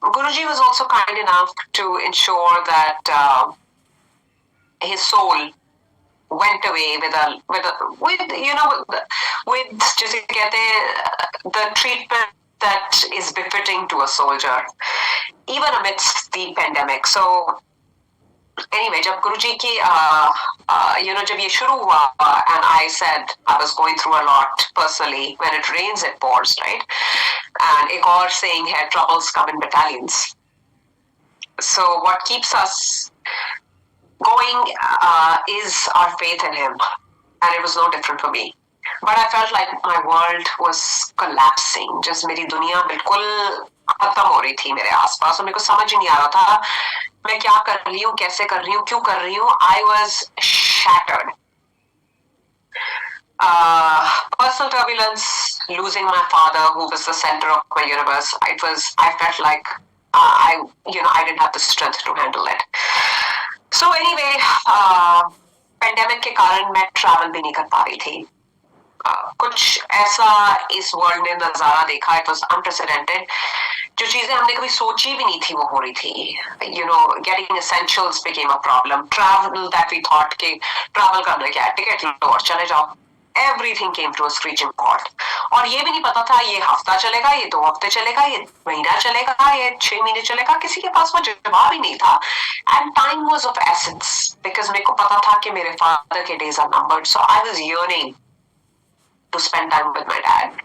Guruji was also kind enough to ensure that his soul went away with जैसे कहते हैं the treatment that is befitting to a soldier, even amidst the pandemic. So anyway, जब गुरुजी की जब ये शुरू हुआ, and I said I was going through a lot personally. When it rains, it pours, right? And एक और saying है, troubles come in battalions. So what keeps us going is our faith in him, and it was no different for me. But I felt like my world was collapsing. Just मेरी दुनिया बिल्कुल खत्म हो रही थी मेरे आसपास, और मेरे को समझ ही नहीं आ रहा था मैं क्या कर रही हूँ, कैसे कर रही हूँ, क्यों कर रही हूँ. I was shattered. Personal turbulence, losing my father, who was the center of my universe. I felt like I didn't have the strength to handle it. So anyway, pandemic के कारण मैं travel भी नहीं कर पा रही थी. कुछ ऐसा इस वर्ल्ड ने नजारा देखा, इट वॉज अनप्रेसिडेंटेड. जो चीजें हमने कभी सोची भी नहीं थी वो हो रही थी. Getting essentials became a problem. Travel that we thought के ट्रैवल करना क्या है, टिकट लो और चले जाओ. Everything came to a screeching halt. और ये भी नहीं पता था ये हफ्ता चलेगा, ये 2 हफ्ते चलेगा, ये महीना चलेगा, ये 6 महीने चलेगा. किसी के पास वो जवाब ही नहीं था. And time was of essence because मेरे को पता था कि मेरे father के days are numbered. So I was yearning to spend time with my dad.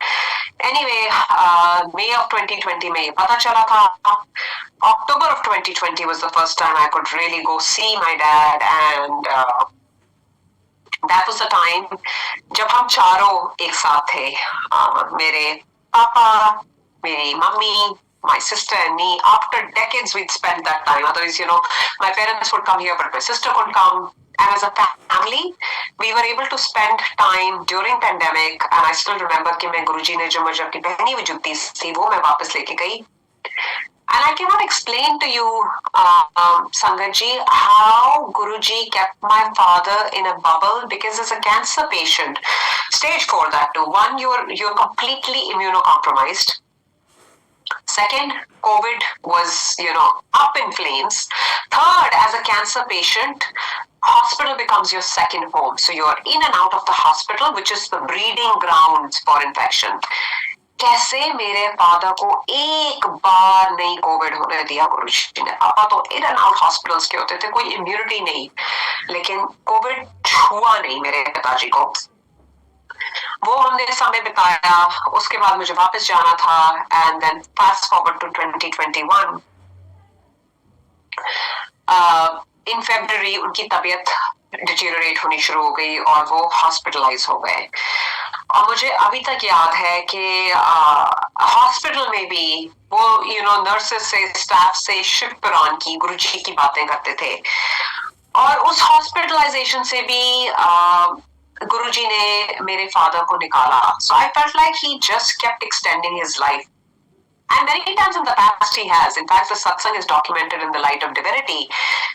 Anyway, May of 2020 में पता चला था. October of 2020 was the first time I could really go see my dad, and that was the time जब हम चारों एक साथ थे. मेरे पापा, मेरी mummy, my sister and me. After decades we'd spent that time. Otherwise, my parents would come here, but my sister couldn't come. And as a family, we were able to spend time during pandemic. And I still remember कि मैं गुरुजी ने जो मुझे अपनी पहनी हुई जुत्ती थी वो मैं वापस लेके गई. And I cannot explain to you, Sangatji, how Guruji kept my father in a bubble, because as a cancer patient, stage 4 that too. 1, you're completely immunocompromised. Second, COVID was, up in flames. Third, as a cancer patient, hospital becomes your second home. So you're in and out of the hospital, which is the breeding grounds for infection. कैसे मेरे फादर को एक बार नहीं कोविड होने दिया गुरुजी ने. पापा तो इन एंड आउट हॉस्पिटल्स के होते थे, कोई इम्यूनिटी नहीं, लेकिन कोविड छुआ नहीं मेरे पिताजी को. वो हमने समय बिताया. उसके बाद मुझे वापस जाना था. And then fast forward to 2021. In February उनकी तबीयत डिटेरियोरेट होनी शुरू हो गई और वो हॉस्पिटलाइज हो गए. और मुझे अभी तक याद है कि हॉस्पिटल में भी वो नर्सेस से, स्टाफ से शिवपुराण की, गुरुजी की बातें करते थे. और उस हॉस्पिटलाइजेशन से भी गुरुजी ने मेरे फादर को निकाला. So I felt like he just kept extending his life. And many times in the past he has. In fact, the satsang is documented in the Light of Divinity,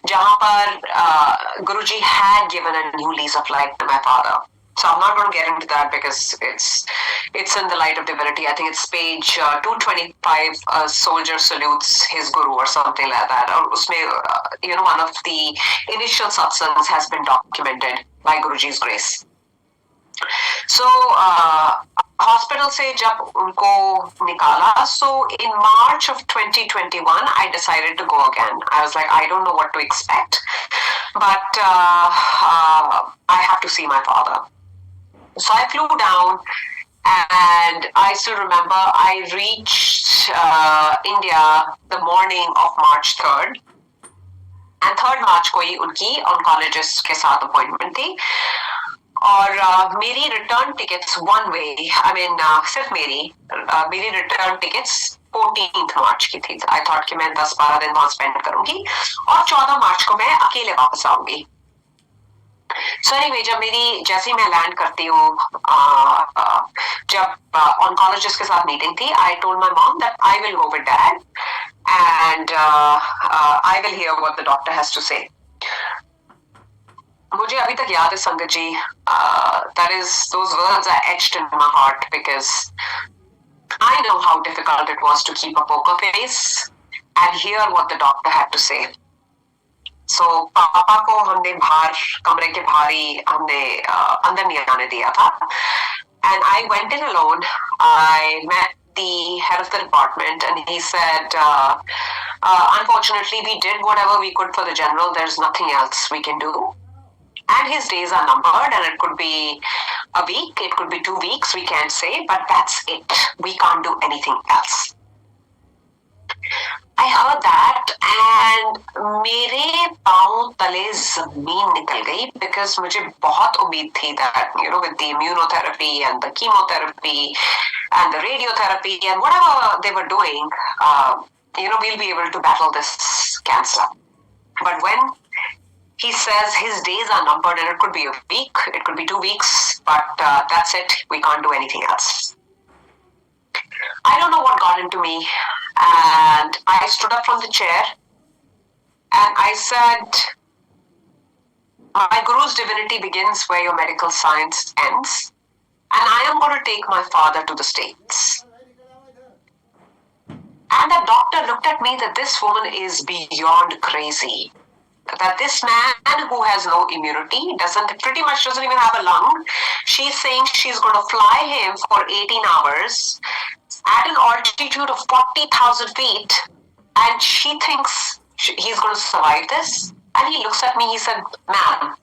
जहाँ पर Guruji had given a new lease of life to my father. So I'm not going to get into that because it's in the Light of Divinity. I think it's page 225. A soldier salutes his guru or something like that. और उसमें one of the initial satsangs has been documented by Guruji's grace. So hospital से जब उनको निकाला, so in March of 2021 I decided to go again. I was like, I don't know what to expect, but I have to see my father. So I flew down, and I still remember I reached India the morning of March 3rd. And 3rd March को ही उनकी oncologist के साथ appointment थी. और मेरी रिटर्न टिकट्स वन वे, सिर्फ मेरी रिटर्न टिकट्स 14th मार्च की थी. आई थॉट कि मैं 10-12 दिन वहां स्पेंड करूंगी और 14 मार्च को मैं अकेले वापस आऊंगी. सो एनीवे, जैसे ही मैं लैंड करती हूँ, जब ऑन्कोलॉजिस्ट के साथ मीटिंग थी, I told my mom that I will go with dad and I will hear what the doctor has to say. मुझे अभी तक याद है संगत जी, those words are etched in my heart because I know how difficult it was to keep a poker face and hear what the doctor had to say. सो पापा को हमने बाहर कमरे के बाहर ही हमने अंदर नहीं आने दिया था. And I went in alone. I met the head of the department, and he said, unfortunately, we did whatever we could for the general. There's nothing else we can do. And his days are numbered, and it could be a week, it could be 2 weeks, we can't say, but that's it. We can't do anything else. I heard that, and मेरे पाँव तले जमीन निकल गई, because मुझे बहुत उम्मीद थी that, you know, with the immunotherapy and the chemotherapy and the radiotherapy and whatever they were doing, you know, we'll be able to battle this cancer. But when he says his days are numbered, and it could be a week, it could be 2 weeks, but that's it, we can't do anything else. I don't know what got into me, and I stood up from the chair and I said, my guru's divinity begins where your medical science ends, and I am going to take my father to the States. And the doctor looked at me that this woman is beyond crazy. That this man who has no immunity, pretty much doesn't even have a lung, she's saying she's going to fly him for 18 hours at an altitude of 40,000 feet, and she thinks he's going to survive this. And he looks at me, he said, ma'am,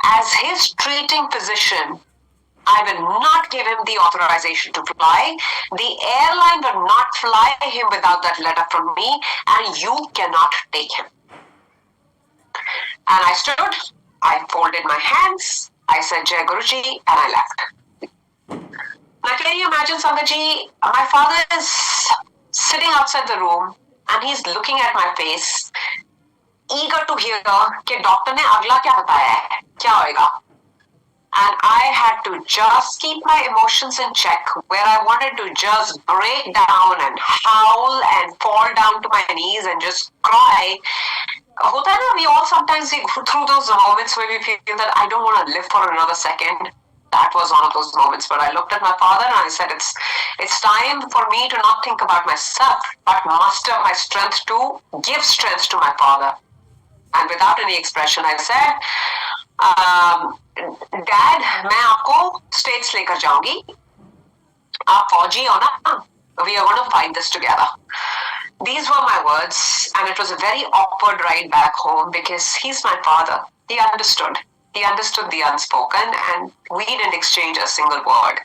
as his treating physician, I will not give him the authorization to fly. The airline will not fly him without that letter from me, and you cannot take him. And I stood, I folded my hands, I said, Jai Guruji, and I left. Now, can you imagine, Sangaji, my father is sitting outside the room, and he's looking at my face, eager to hear कि डॉक्टर ने अगला क्या बताया है, क्या होएगा. And I had to just keep my emotions in check, where I wanted to just break down and howl and fall down to my knees and just cry. होता है ना, we all sometimes go through those moments where we feel that I don't want to live for another second. That was one of those moments where I looked at my father and I said, it's time for me to not think about myself, but muster my strength to give strength to my father. And without any expression, I said, Dad, मैं आपको States लेकर जाऊंगी. आप फौजी हो ना? We are going to fight this together. These were my words, and it was a very awkward ride back home because he's my father. He understood. He understood the unspoken, and we didn't exchange a single word.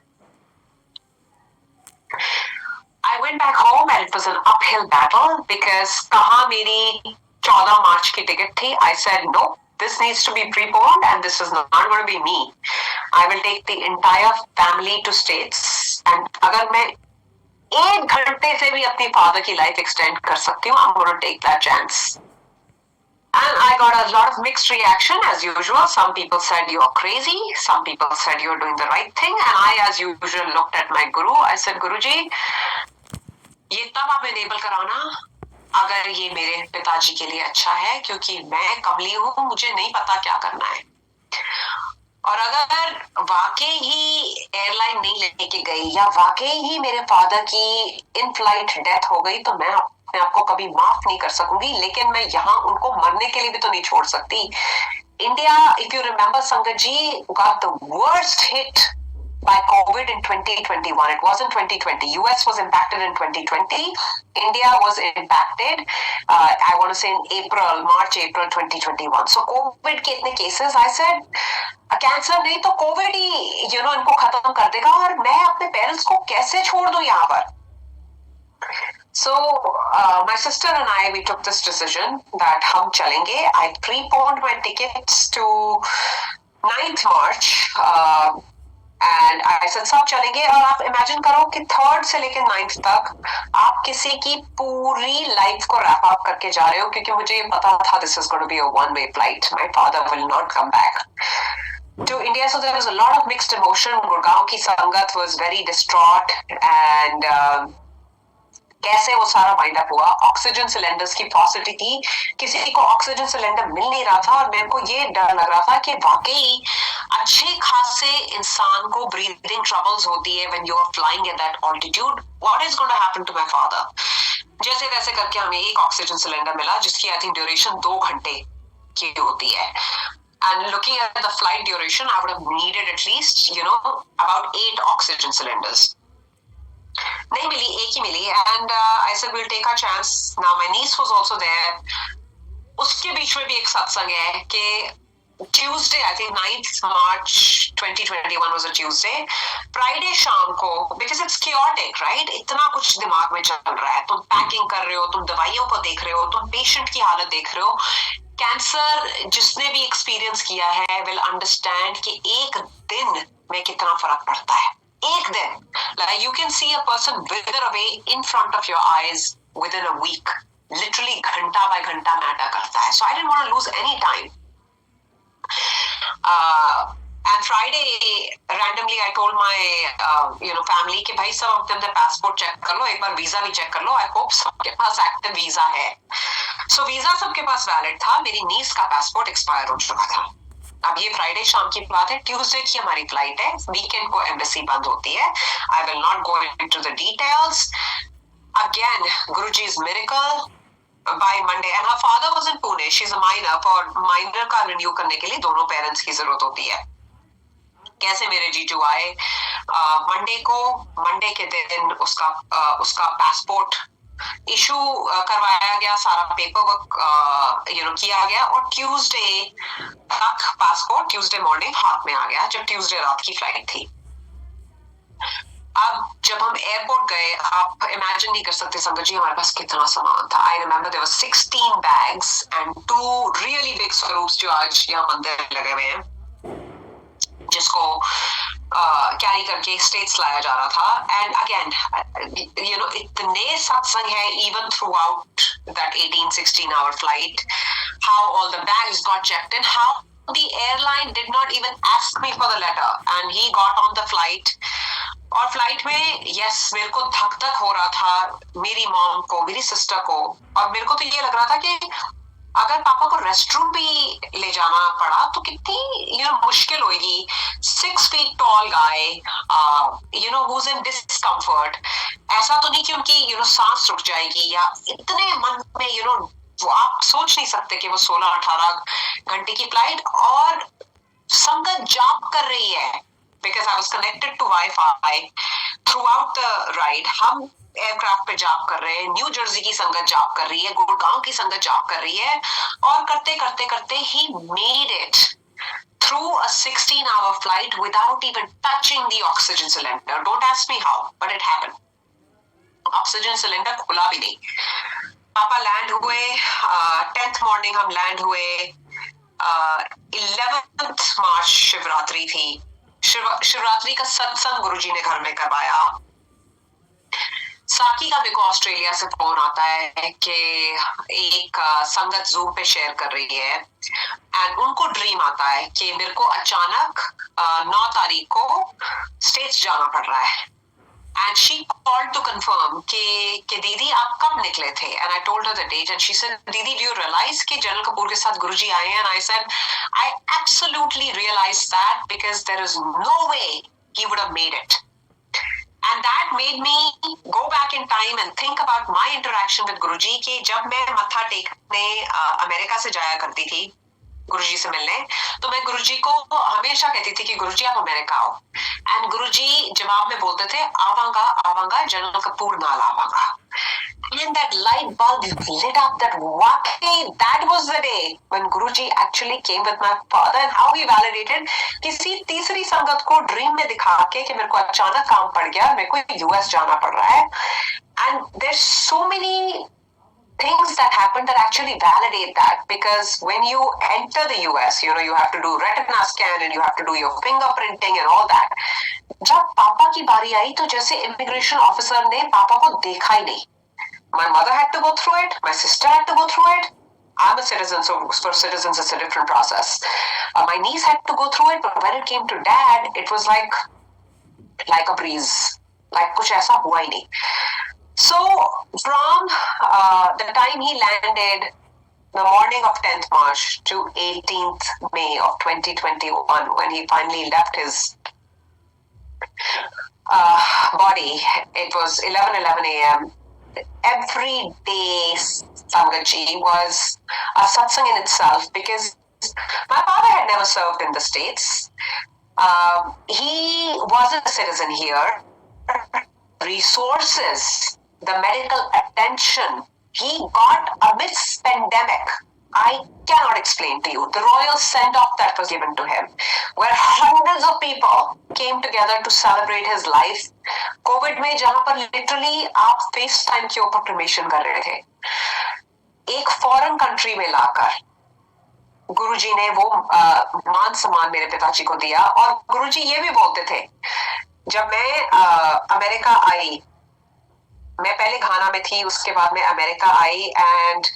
I went back home, and it was an uphill battle because kaha meri 14 March ki ticket thi. I said, no, this needs to be preponed, and this is not going to be me. I will take the entire family to States, and agar मैं 1 घंटे से भी अपनी father की life extend कर सकती हूँ, I'm going to take that chance. And I got a lot of mixed reaction as usual. Some people said you're crazy. Some people said you're doing the right thing. And I, as usual, looked at my guru. I said, Guruji, ये तब आप enable कराना अगर ये मेरे पिताजी के लिए अच्छा है, क्योंकि मैं कमली हूँ, मुझे नहीं पता क्या करना है. और अगर वाकई ही एयरलाइन नहीं लेके गई या वाकई ही मेरे फादर की इन फ्लाइट डेथ हो गई, तो मैं अपने आप को कभी माफ नहीं कर सकूंगी. लेकिन मैं यहाँ उनको मरने के लिए भी तो नहीं छोड़ सकती. India, if you remember, Sangat ji, got the worst hit by COVID in 2021. It wasn't 2020. US was impacted in 2020. India was impacted, I want to say in March, April 2021. So COVID के इतने cases, I said, कैंसर नहीं तो कोविड ही इनको खत्म कर देगा, और मैं अपने पेरेंट्स को कैसे छोड़ दूं यहाँ पर. So my sister and I, we took this decision that हम चलेंगे. I preponed my tickets to 9th March, and I said सब चलेंगे. और आप imagine करो कि 3rd से लेकर 9th तक आप किसी की पूरी लाइफ को रैप अप करके जा रहे हो, क्योंकि मुझे पता था this is going to be a one-way flight. My father will not come back to India. So there was a lot of mixed emotion. Gurgaon ki sangat was very distraught, and कैसे वो सारा वाइंड अप हुआ. ऑक्सीजन सिलेंडर्स की पॉसिबिलिटी थी, किसी को ऑक्सीजन सिलेंडर मिल नहीं रहा था, और मेरे को ये डर लग रहा था कि वाकई अच्छे खासे इंसान को ब्रीदिंग ट्रबल्स होती है when you are flying at that altitude. What is going to happen to my father. जैसे तैसे करके हमें एक ऑक्सीजन सिलेंडर मिला, जिसकी आई थिंक ड्यूरेशन 2 घंटे. की होती है. And looking at the flight duration, I would have needed at least, about 8 oxygen cylinders. नहीं मिली, एक ही मिली. And I said we'll take our chance. Now my niece was also there. उसके बीच में भी एक सत्संग है कि Tuesday, I think 9th March 2021 was a Tuesday. Friday शाम को, because it's chaotic, right? इतना कुछ दिमाग में चल रहा है. तुम पैकिंग कर रहे हो, तुम दवाइयों को देख रहे हो, तुम पेशेंट की हालत देख रहे हो. कैंसर जिसने भी एक्सपीरियंस किया है विल अंडरस्टैंड कि एक दिन में कितना फर्क पड़ता है. एक दिन, like you can see a person wither away in front of your eyes within a week. Literally घंटा by घंटा मैटर करता है. So I didn't want to lose any time. And Friday, randomly I told my family कि भाई सब of them the passport check कर लो, एक बार visa भी check कर लो. I hope सबके पास active visa है. So visa सबके पास valid था. मेरी niece का passport expire हो चुका था. अब ये फ्राइडे शाम की बात है. ट्यूसडे की हमारी फ्लाइट है. वीकेंड को एम्बेसी बंद होती है. I will not go into the details. Again Guruji's miracle. By Monday, and her father was in Pune. She's a minor. For minor का renew करने के लिए दोनों पेरेंट्स की जरूरत होती है. कैसे मेरे जीजू आए मंडे के दिन उसका पासपोर्ट इशू करवाया गया. सारा पेपर वर्क किया गया और ट्यूसडे तक पासपोर्ट ट्यूसडे मॉर्निंग हाथ में आ गया जब ट्यूसडे रात की फ्लाइट थी. अब जब हम एयरपोर्ट गए, आप इमेजिन नहीं कर सकते संगत जी हमारे पास कितना सामान था. I remember there were 16 bags and 2 really big swaroops जो आज यहाँ मंदिर लगे हुए हैं, जिसको कैरी करके स्टेट्स लाया जा रहा था. एंड अगेन इतने सत्संग है even through out that 18-16 hour flight, how all the bags got checked in, how the airline did not even ask me for the letter and he got on the flight. और फ्लाइट में मेरे को धक धक हो रहा था, मेरी मॉम को, मेरी सिस्टर को, और मेरे को तो ये लग रहा था कि अगर पापा को रेस्टरूम भी ले जाना पड़ा तो कितनी मुश्किल होगी. 6 feet tall guy, who's in discomfort. ऐसा तो नहीं कि उनकी सांस रुक जाएगी या इतने मन में वो आप सोच नहीं सकते कि वो 16-18 घंटे की फ्लाइट और संगत जाप कर रही है. Because I was connected to Wi-Fi throughout the ride. हम एयरक्राफ्ट पे जाप कर रहे हैं, न्यू जर्सी की संगत जाप कर रही है, गुड़गांव की संगत जाप कर रही है, और करते करते करते he made it through a 16-hour flight without even touching the oxygen cylinder. Don't ask me how, but it happened. Oxygen cylinder खुला भी नहीं. पापा लैंड हुए 10th मॉर्निंग, हम लैंड हुए 11th मार्च. शिवरात्रि थी. शिवरात्रि का सत्संग गुरुजी ने घर में करवाया. साकी का मेरे को ऑस्ट्रेलिया से फोन आता है कि एक संगत जूम पे शेयर कर रही है एंड उनको ड्रीम आता है कि मेरे को अचानक 9 तारीख को स्टेट्स जाना पड़ रहा है. And she called to confirm कि दीदी आप कब निकले थे. And I told her the date and she said दीदी डू यू रियलाइज कि जनरल कपूर के साथ गुरुजी आए हैं. And I said I absolutely realise that because there is no way he would have made it. And that made me go back in time and think about my interaction with Guruji कि जब मैं मत्था टेकने अमेरिका से जाया करती थी गुरुजी से मिलने, तो मैं गुरुजी को हमेशा कहती थी कि गुरुजी आप अमेरिका आओ. एंड गुरुजी जवाब में बोलते थे आवांगा आवांगा, जनरल कपूर नाल आवांगा. And that light bulb lit up that that was the day when Guruji actually came with my father and how he validated किसी तीसरी संगत को ड्रीम में दिखा के कि मेरे को अचानक काम पड़ गया, मेरे को यूएस जाना पड़ रहा है. And there's so many things that happen that actually validate that, because when you enter the US, you have to do retina scan and you have to do your fingerprinting and all that. जब पापा की बारी आई तो जैसे इमिग्रेशन ऑफिसर ने पापा को देखा ही नहीं. My mother had to go through it. My sister had to go through it. I'm a citizen, so for citizens it's a different process. My niece had to go through it, but when it came to dad, it was like a breeze. Like कुछ ऐसा हुआ ही नहीं. So from the time he landed, the morning of 10th March to 18th May of 2021, when he finally left his body, it was 11:11 a.m. every day, Sangatji, was a satsang in itself, because my father had never served in the States. He wasn't a citizen here. Resources, the medical attention he got amidst pandemic, I cannot explain to you. The royal send-off that was given to him, where hundreds of people came together to celebrate his life. Covid में जहां पर लिटरली आप फेस टाइम के ऊपर क्रिमेशन कर रहे थे, एक फॉरेन कंट्री में लाकर गुरुजी ने वो मान सम्मान मेरे पिताजी को दिया। और गुरुजी ये भी बोलते थे, जब मैं अमेरिका आई, मैं पहले घाना में थी, उसके बाद मैं America I, and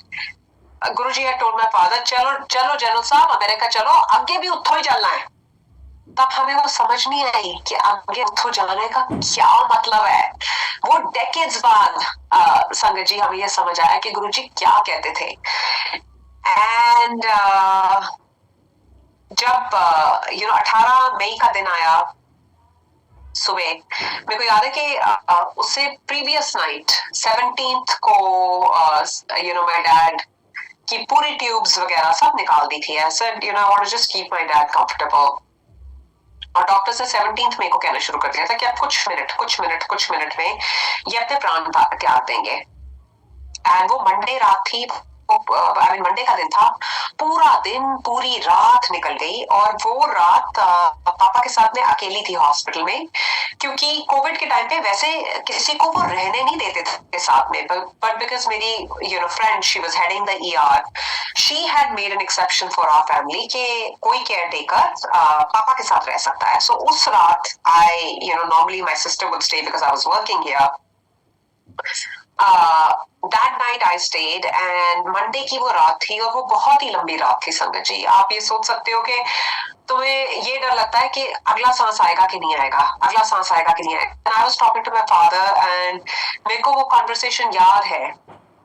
Guruji had told my father, चलो चलो जनरल साहब, अमेरिका चलो, आगे भी उत्थों ही चलना है। तब हमें वो समझ नहीं आई कि आगे उत्थों जाने का क्या मतलब है। वो डेकेड्स बाद संगत जी हमें ये समझ आया कि गुरुजी क्या कहते थे। एंड जब 18 मई का दिन आया सुबह, मेरे को याद है कि उससे प्रीवियस नाइट 17th को माय डैड की पूरी ट्यूब्स वगैरह सब निकाल दी थी। ऐसे I want to just keep my dad comfortable. और डॉक्टर से 17th मई को कहना शुरू कर दिया था कि अब कुछ मिनट में ये अपने प्राण त्याग देंगे। एंड वो मंडे रात थी, मंडे का दिन था। पूरा दिन, पूरी रात निकल गई, और वो रात पापा के साथ में अकेली थी हॉस्पिटल में, क्योंकि कोविड के टाइम पे वैसे किसी को वो रहने नहीं देते थे साथ में, बट बिकॉज मेरी friend, she was heading the ER, she had made an exception for our family कि कोई केयर टेकर पापा के साथ रह सकता है। सो उस रात I normally my sister would stay because I was working here. That night I stayed, and Monday की वो रात थी, और वो बहुत ही लंबी रात थी संगत जी। आप ये सोच सकते हो कि तुम्हें ये डर लगता है कि अगला सांस आएगा कि नहीं आएगा, अगला सांस आएगा कि नहीं आएगा। And I was talking to my father, and मेरे को वो कॉन्वर्सेशन याद है।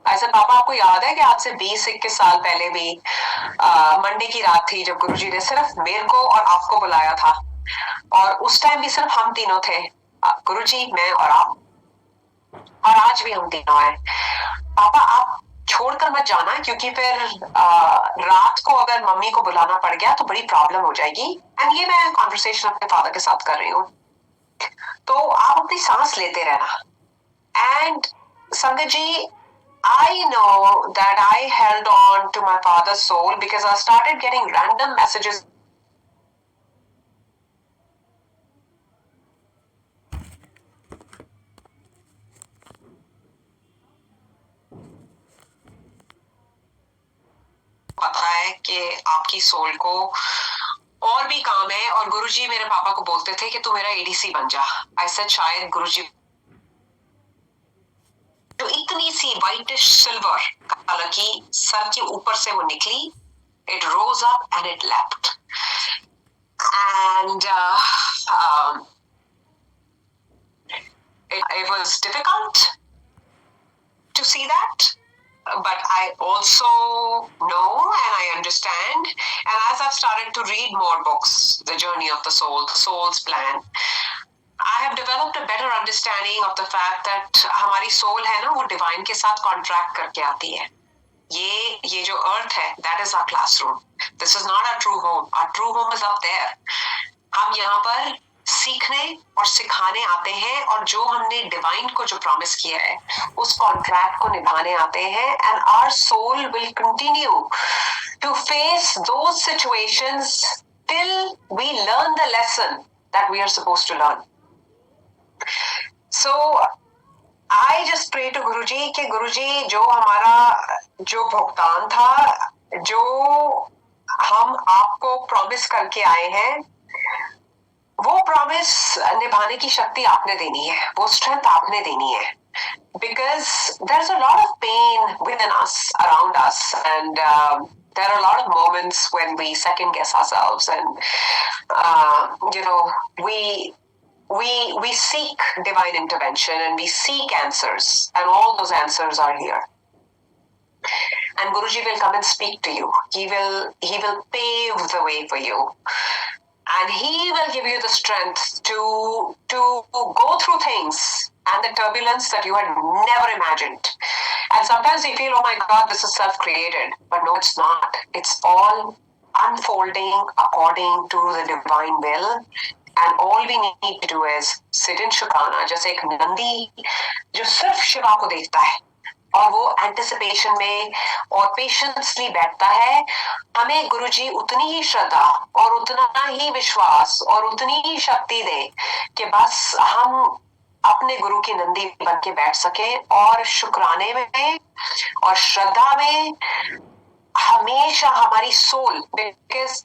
ऐसे पापा, आपको याद है कि आज से 20-21 साल पहले भी मंडे की रात थी जब गुरुजी ने सिर्फ मेरे को और आपको बुलाया था, और उस टाइम भी सिर्फ हम तीनों थे, गुरुजी, मैं और आप, और आज भी हम तीनों हैं। पापा, आप छोड़कर मत जाना, क्योंकि फिर रात को अगर मम्मी को बुलाना पड़ गया तो बड़ी प्रॉब्लम हो जाएगी। एंड ये मैं कॉन्वर्सेशन अपने फादर के साथ कर रही हूँ, तो आप अपनी सांस लेते रहना। एंड संगत जी, I know that I held on to my father's soul because I started getting random messages. पता है कि आपकी सोल को और भी काम है, और गुरुजी मेरे पापा को बोलते थे कि तू मेरा एडीसी बन जा। ऐसा शायद गुरुजी जो इतनी सी व्हाइटिश सिल्वर हालांकि सर के ऊपर से वो निकली, it rose up and it leapt, and it was difficult to see that, but I also know and I understand, and as I've started to read more books, The Journey of the Soul, The Soul's Plan, I have developed a better understanding of the fact that हमारी सोल है ना, वो डिवाइन के साथ कॉन्ट्रैक्ट करके आती है। ये जो अर्थ है, that is our classroom. This is not our true home. Our true home is up there. हम यहाँ पर सीखने और सिखाने आते हैं, और जो हमने डिवाइन को जो प्रॉमिस किया है उस कॉन्ट्रैक्ट को निभाने आते हैं। And our soul will continue to face those situations till we learn the lesson that we are supposed to learn. So I just pray to गुरुजी कि गुरुजी जो हमारा जो भुगतान था, जो हम आपको प्रॉमिस करके आए हैं, वो प्रॉमिस निभाने की शक्ति आपने देनी है, वो स्ट्रेंथ आपने देनी है, because there's a lot of pain within us, around us, and there are a lot of moments when we second guess ourselves, and we seek divine intervention, and we seek answers, and all those answers are here. And Guruji will come and speak to you. He will pave the way for you. and he will give you the strength to go through things and the turbulence that you had never imagined. And sometimes we feel, oh my God, this is self-created. But no, it's not. It's all unfolding according to the divine will. And all we need to do is sit in Shukrana, जैसे एक नंदी जो सिर्फ शिवा को देखता है और वो एंटिसिपेशन में और पेशेंसली बैठता है. हमें गुरुजी उतनी ही श्रद्धा और उतना ही विश्वास और उतनी ही शक्ति दे कि बस हम अपने गुरु की नंदी बन के बैठ सके और शुक्राने में और श्रद्धा में हमेशा हमारी soul, because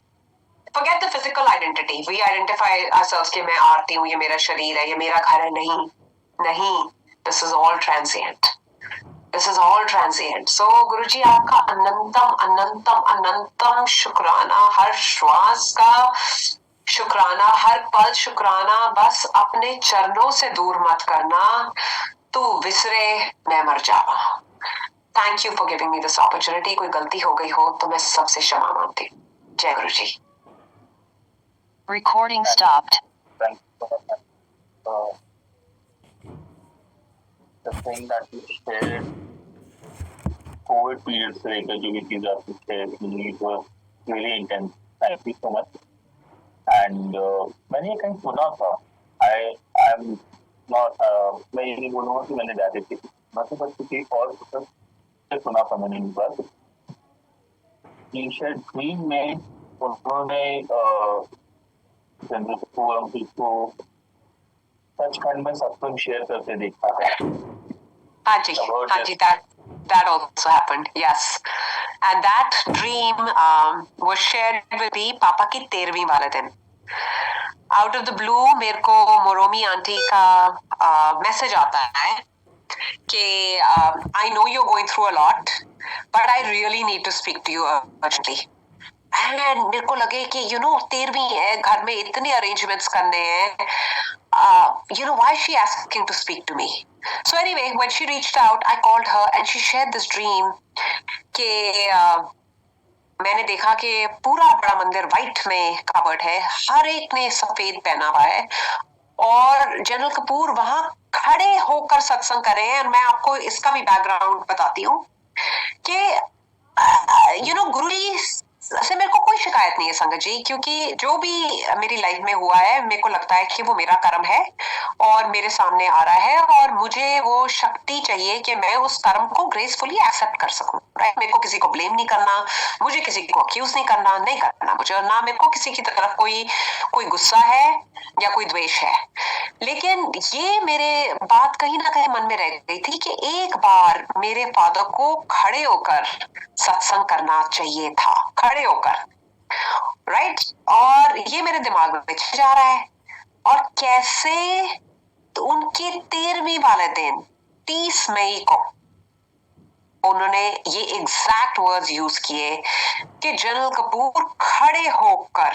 forget the physical identity. We identify ourselves कि मैं आरती हूँ, ये मेरा शरीर है, ये मेरा घर है. नहीं. This is all transient. This is all transient. So गुरुजी आपका अनंतम शुक्राना, हर श्वास का शुक्राना, हर पल शुक्राना. बस अपने चरणों से दूर मत करना, तू विसरे मैं मर जावा. Thank you for giving me this opportunity. कोई गलती हो गई हो तो मैं सबसे क्षमा मांगती हूँ. जय गुरुजी. Recording stopped. Thank you so much. The thing that you shared, COVID period से लेकर जो भी चीज़ आपने shared, it was really intense. Thank you so much. And मैंने ये कहीं सुना था. I'm not मैं ये नहीं बोलूँगा कि मैंने डायरेक्टली सुना था, बट किसी और से सुना था मैंने एक बार. कि शायद ड्रीम में उन्होंने जनरल कपूर को सचखंड में सत्संग शेयर करते देखा है. हाँ जी, that also happened, yes. And that dream was shared with me पापा की 13वीं वाले दिन. Out of the blue मेरे को मोरोमी आंटी का मैसेज आता है कि I know you're going through a lot, but I really need to speak to you urgently. And मेरे को लगे कि 13वीं है, घर में इतने अरेंजमेंट्स करने हैं, why is she asking to speak to me? So anyway, when she reached out, I called her and she shared this dream कि मैंने देखा कि पूरा बड़ा मंदिर व्हाइट में कवर्ड है, हर एक ने सफेद पहना हुआ है और जनरल कपूर वहां खड़े होकर सत्संग कर रहे हैं. और मैं आपको इसका भी बैकग्राउंड बताती हूँ कि गुरुजी से मेरे को कोई शिकायत नहीं है संगत जी, क्योंकि जो भी मेरी लाइफ में हुआ है मेरे को लगता है कि वो मेरा कर्म है और मेरे सामने आ रहा है और मुझे वो शक्ति चाहिए कि मैं उस कर्म को ग्रेसफुली एक्सेप्ट कर सकूं. राइट, मेरे को किसी को ब्लेम नहीं करना, मुझे किसी को अक्यूज नहीं करना मुझे, ना मेरे को किसी की तरफ कोई गुस्सा है या कोई द्वेष है. लेकिन ये मेरे बात कहीं ना कहीं मन में रह गई थी कि एक बार मेरे फादर को खड़े होकर सत्संग करना चाहिए था, खड़े होकर. राइट, और ये मेरे दिमाग में जा रहा है. और कैसे तो उनके 13वीं वाले दिन 30 मई को उन्होंने ये एग्जैक्ट वर्ड्स यूज किए कि जनरल कपूर खड़े होकर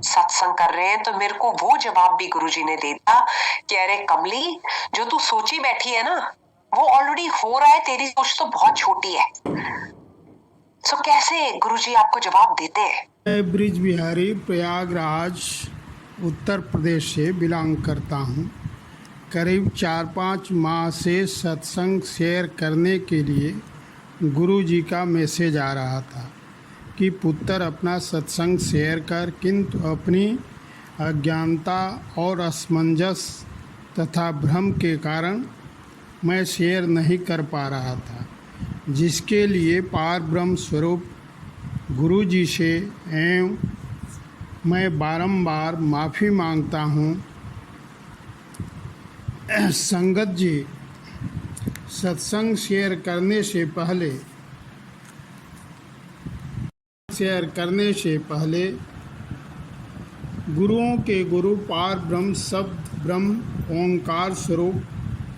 सत्संग कर रहे हैं. तो मेरे को वो जवाब भी गुरुजी ने दे दिया कि अरे कमली, जो तू सोची बैठी है ना वो ऑलरेडी हो रहा है, तेरी सोच तो बहुत छोटी है. सो कैसे गुरुजी आपको जवाब देते हैं? मैं ब्रिज बिहारी प्रयागराज उत्तर प्रदेश से बिलोंग करता हूँ. करीब 4-5 माह से सत्संग शेयर करने के लिए गुरुजी का मैसेज आ रहा था कि पुत्र अपना सत्संग शेयर कर, किंतु अपनी अज्ञानता और असमंजस तथा भ्रम के कारण मैं शेयर नहीं कर पा रहा था, जिसके लिए पार ब्रह्म स्वरूप गुरु जी से एवं मैं बारंबार माफ़ी मांगता हूँ. संगत जी, सत्संग शेयर करने से पहले गुरुओं के गुरु पार ब्रह्म शब्द ब्रह्म ओंकार स्वरूप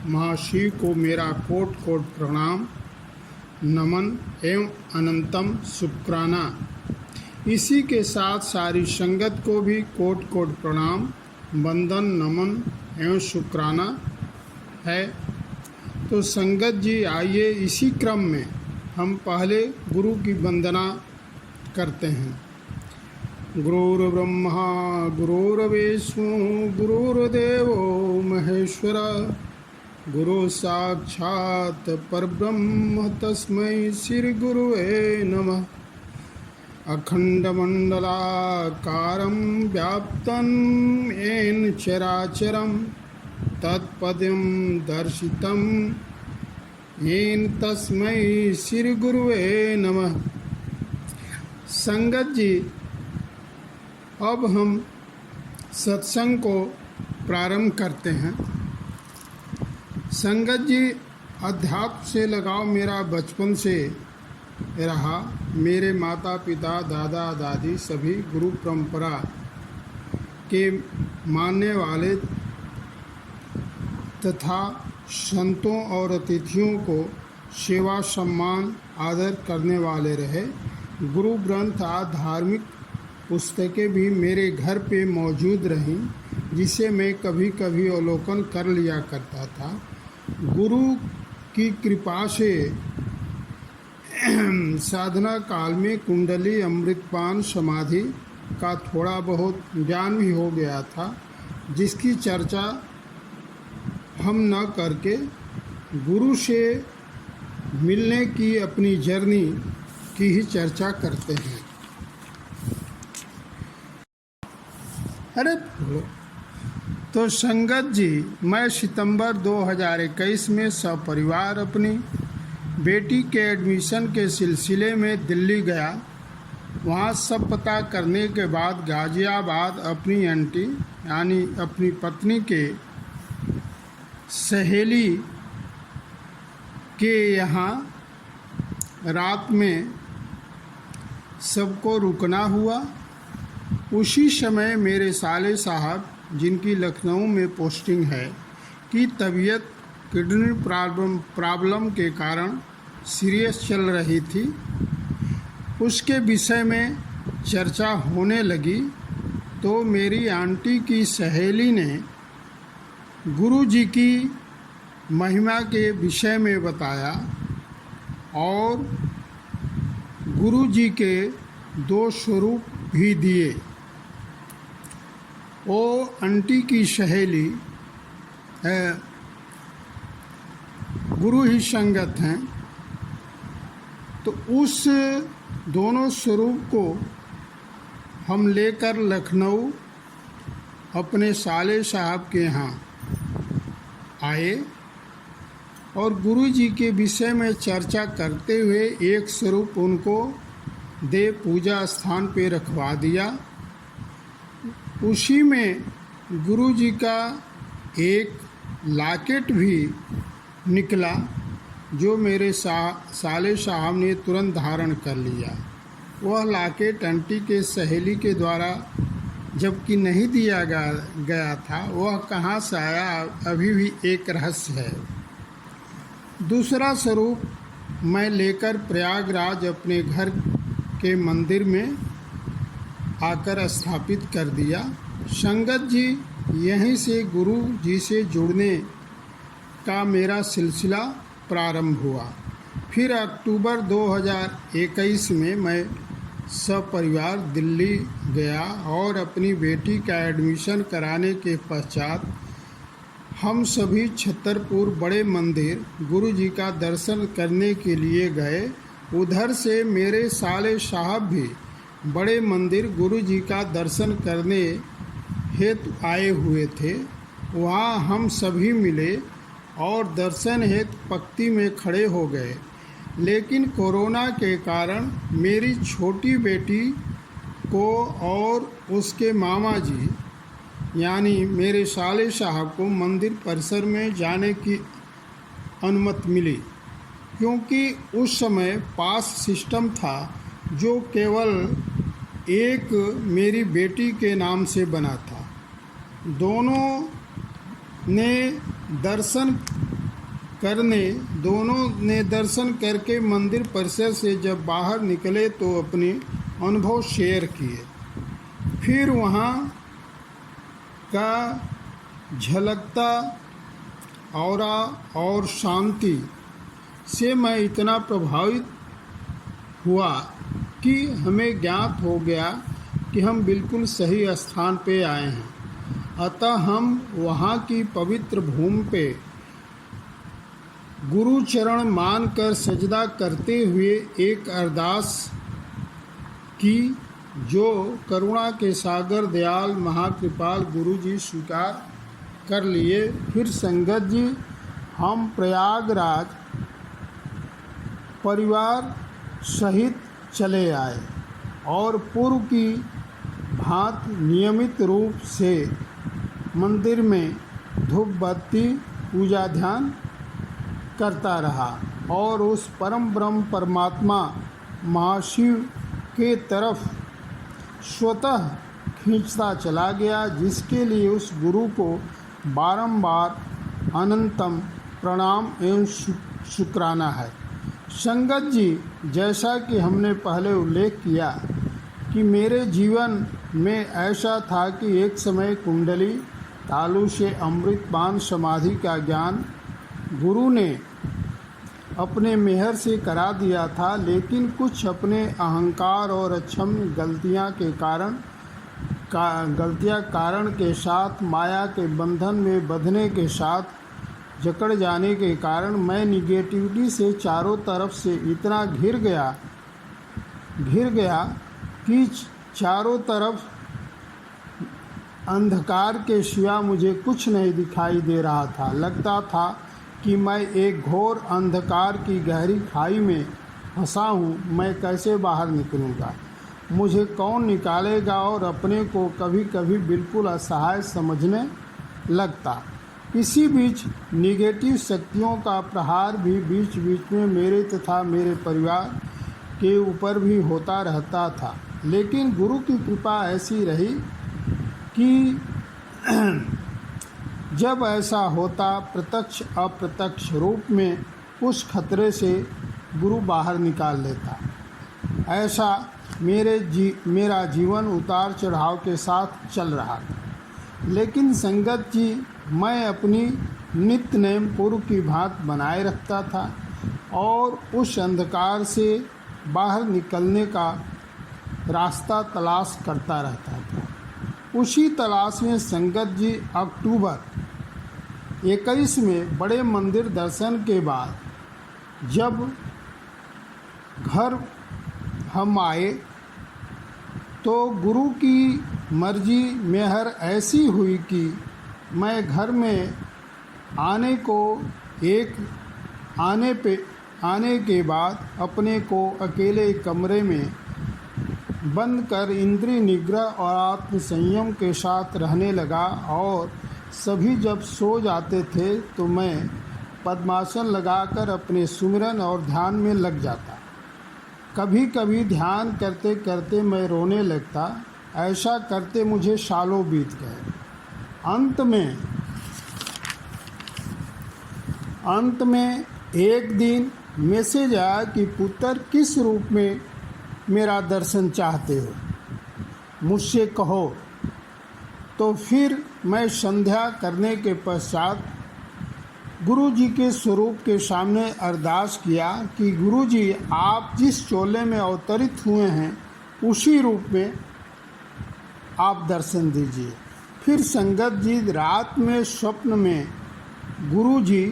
महाशिव को मेरा कोट कोट प्रणाम, नमन एवं अनंतम शुक्राना. इसी के साथ सारी संगत को भी कोट कोट प्रणाम, वंदन, नमन एवं शुक्राना है. तो संगत जी, आइए इसी क्रम में हम पहले गुरु की वंदना करते हैं. गुरुर्ब्रह्मा गुरुर्विष्णु गुरुर्देवो महेश्वर गुरु साक्षात् परब्रह्म तस्मै श्री गुरुवे नमः। अखंडमंडलाकारं व्याप्तं येन चराचरं तत्पदं दर्शितं येन तस्मै श्री गुरुवे नमः। संगत जी, अब हम सत्संग को प्रारंभ करते हैं। संगत जी, अध्यात्म से लगाव मेरा बचपन से रहा। मेरे माता पिता दादा दादी सभी गुरु परंपरा के मानने वाले तथा संतों और अतिथियों को सेवा सम्मान आदर करने वाले रहे। गुरु ग्रंथ आदि धार्मिक पुस्तकें भी मेरे घर पे मौजूद रहीं, जिसे मैं कभी कभी अवलोकन कर लिया करता था। गुरु की कृपा से साधना काल में कुंडली अमृतपान समाधि का थोड़ा बहुत ज्ञान भी हो गया था, जिसकी चर्चा हम न करके गुरु से मिलने की अपनी जर्नी की ही चर्चा करते हैं। अरे तो संगत जी, मैं सितंबर 2021 में सपरिवार अपनी बेटी के एडमिशन के सिलसिले में दिल्ली गया। वहाँ सब पता करने के बाद गाज़ियाबाद अपनी आंटी यानी अपनी पत्नी के सहेली के यहाँ रात में सबको रुकना हुआ। उसी समय मेरे साले साहब, जिनकी लखनऊ में पोस्टिंग है, की तबीयत किडनी प्रॉब्लम के कारण सीरियस चल रही थी। उसके विषय में चर्चा होने लगी तो मेरी आंटी की सहेली ने गुरु जी की महिमा के विषय में बताया और गुरु जी के 2 स्वरूप भी दिए। वो आंटी की सहेली गुरु ही संगत हैं, तो उस दोनों स्वरूप को हम लेकर लखनऊ अपने साले साहब के यहाँ आए और गुरु जी के विषय में चर्चा करते हुए एक स्वरूप उनको दे पूजा स्थान पे रखवा दिया। उसी में गुरु जी का एक लॉकेट भी निकला, जो मेरे साले साहब ने तुरंत धारण कर लिया। वह लॉकेट आंटी के सहेली के द्वारा जबकि नहीं दिया गया था, वह कहाँ से आया अभी भी एक रहस्य है। दूसरा स्वरूप मैं लेकर प्रयागराज अपने घर के मंदिर में आकर स्थापित कर दिया। संगत जी, यहीं से गुरु जी से जुड़ने का मेरा सिलसिला प्रारंभ हुआ। फिर अक्टूबर 2021 में मैं सपरिवार दिल्ली गया और अपनी बेटी का एडमिशन कराने के पश्चात हम सभी छतरपुर बड़े मंदिर गुरु जी का दर्शन करने के लिए गए। उधर से मेरे साले साहब भी बड़े मंदिर गुरु जी का दर्शन करने हेतु आए हुए थे। वहाँ हम सभी मिले और दर्शन हेतु पंक्ति में खड़े हो गए, लेकिन कोरोना के कारण मेरी छोटी बेटी को और उसके मामा जी यानी मेरे साले साहब को मंदिर परिसर में जाने की अनुमति मिली, क्योंकि उस समय पास सिस्टम था जो केवल एक मेरी बेटी के नाम से बना था। दोनों ने दर्शन करके मंदिर परिसर से जब बाहर निकले तो अपने अनुभव शेयर किए। फिर वहाँ का झलकता ऑरा और शांति से मैं इतना प्रभावित हुआ कि हमें ज्ञात हो गया कि हम बिल्कुल सही स्थान पे आए हैं। अतः हम वहाँ की पवित्र भूमि पे गुरु चरण मानकर सजदा करते हुए एक अरदास की, जो करुणा के सागर दयाल महाकृपाल गुरु जी स्वीकार कर लिए। फिर संगत जी हम प्रयागराज परिवार सहित चले आए और पूर्व की भांति नियमित रूप से मंदिर में धूप बत्ती पूजा ध्यान करता रहा और उस परम ब्रह्म परमात्मा महाशिव के तरफ स्वतः खींचता चला गया, जिसके लिए उस गुरु को बारंबार अनंतम प्रणाम एवं शुक्राना है। संगत जी, जैसा कि हमने पहले उल्लेख किया कि मेरे जीवन में ऐसा था कि एक समय कुंडली तालु से अमृतपान समाधि का ज्ञान गुरु ने अपने मेहर से करा दिया था, लेकिन कुछ अपने अहंकार और अक्षम्य गलतियां कारण के साथ माया के बंधन में बंधने के साथ जकड़ जाने के कारण मैं निगेटिविटी से चारों तरफ से इतना घिर गया कि चारों तरफ अंधकार के सिवा मुझे कुछ नहीं दिखाई दे रहा था। लगता था कि मैं एक घोर अंधकार की गहरी खाई में फंसा हूँ। मैं कैसे बाहर निकलूँगा, मुझे कौन निकालेगा, और अपने को कभी कभी बिल्कुल असहाय समझने लगता। इसी बीच निगेटिव शक्तियों का प्रहार भी बीच बीच में मेरे तथा मेरे परिवार के ऊपर भी होता रहता था, लेकिन गुरु की कृपा ऐसी रही कि जब ऐसा होता प्रत्यक्ष अप्रत्यक्ष रूप में उस खतरे से गुरु बाहर निकाल लेता। ऐसा मेरा जीवन उतार चढ़ाव के साथ चल रहा था, लेकिन संगत जी मैं अपनी नित्य नेम पूर्व की भांति बनाए रखता था और उस अंधकार से बाहर निकलने का रास्ता तलाश करता रहता था। उसी तलाश में संगत जी अक्टूबर 21 में बड़े मंदिर दर्शन के बाद जब घर हम आए तो गुरु की मर्जी मेहर ऐसी हुई कि मैं घर में आने के बाद अपने को अकेले कमरे में बंद कर इंद्रिय निग्रह और आत्म संयम के साथ रहने लगा, और सभी जब सो जाते थे तो मैं पद्मासन लगाकर अपने सुमिरन और ध्यान में लग जाता। कभी कभी ध्यान करते करते मैं रोने लगता। ऐसा करते मुझे सालों बीत गए। अंत में एक दिन मैसेज आया कि पुत्र किस रूप में मेरा दर्शन चाहते हो, मुझसे कहो। तो फिर मैं संध्या करने के पश्चात गुरु जी के स्वरूप के सामने अरदास किया कि गुरु जी आप जिस चोले में अवतरित हुए हैं उसी रूप में आप दर्शन दीजिए। फिर संगत जी रात में स्वप्न में गुरु जी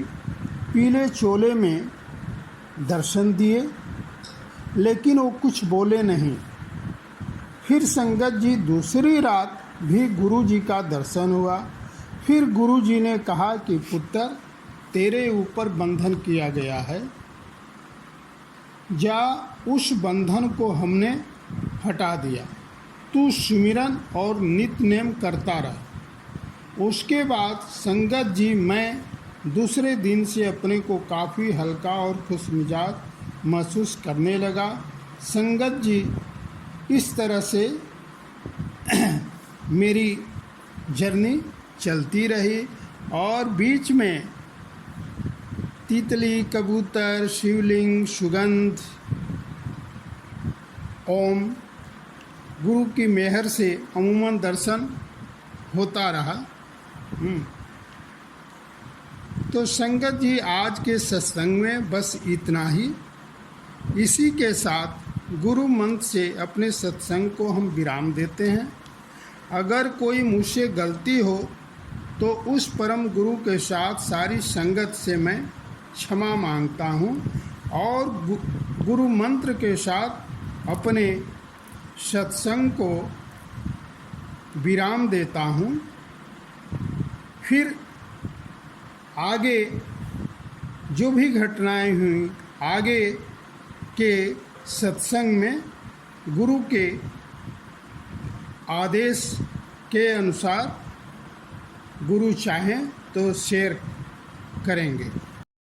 पीले चोले में दर्शन दिए, लेकिन वो कुछ बोले नहीं। फिर संगत जी दूसरी रात भी गुरु जी का दर्शन हुआ। फिर गुरु जी ने कहा कि पुत्र तेरे ऊपर बंधन किया गया है, जा उस बंधन को हमने हटा दिया, तू सुमिरन और नित्य नेम करता रह। उसके बाद संगत जी मैं दूसरे दिन से अपने को काफ़ी हल्का और खुशमिजाज महसूस करने लगा। संगत जी इस तरह से मेरी जर्नी चलती रही और बीच में तितली, कबूतर, शिवलिंग, सुगंध, ओम गुरु की मेहर से अमूमन दर्शन होता रहा। तो संगत जी आज के सत्संग में बस इतना ही। इसी के साथ गुरु मंत्र से अपने सत्संग को हम विराम देते हैं। अगर कोई मुझसे गलती हो तो उस परम गुरु के साथ सारी संगत से मैं क्षमा मांगता हूँ और गुरु मंत्र के साथ अपने सत्संग को विराम देता हूँ। फिर आगे जो भी घटनाएं हुई, आगे के सत्संग में गुरु के आदेश के अनुसार गुरु चाहें तो शेयर करेंगे।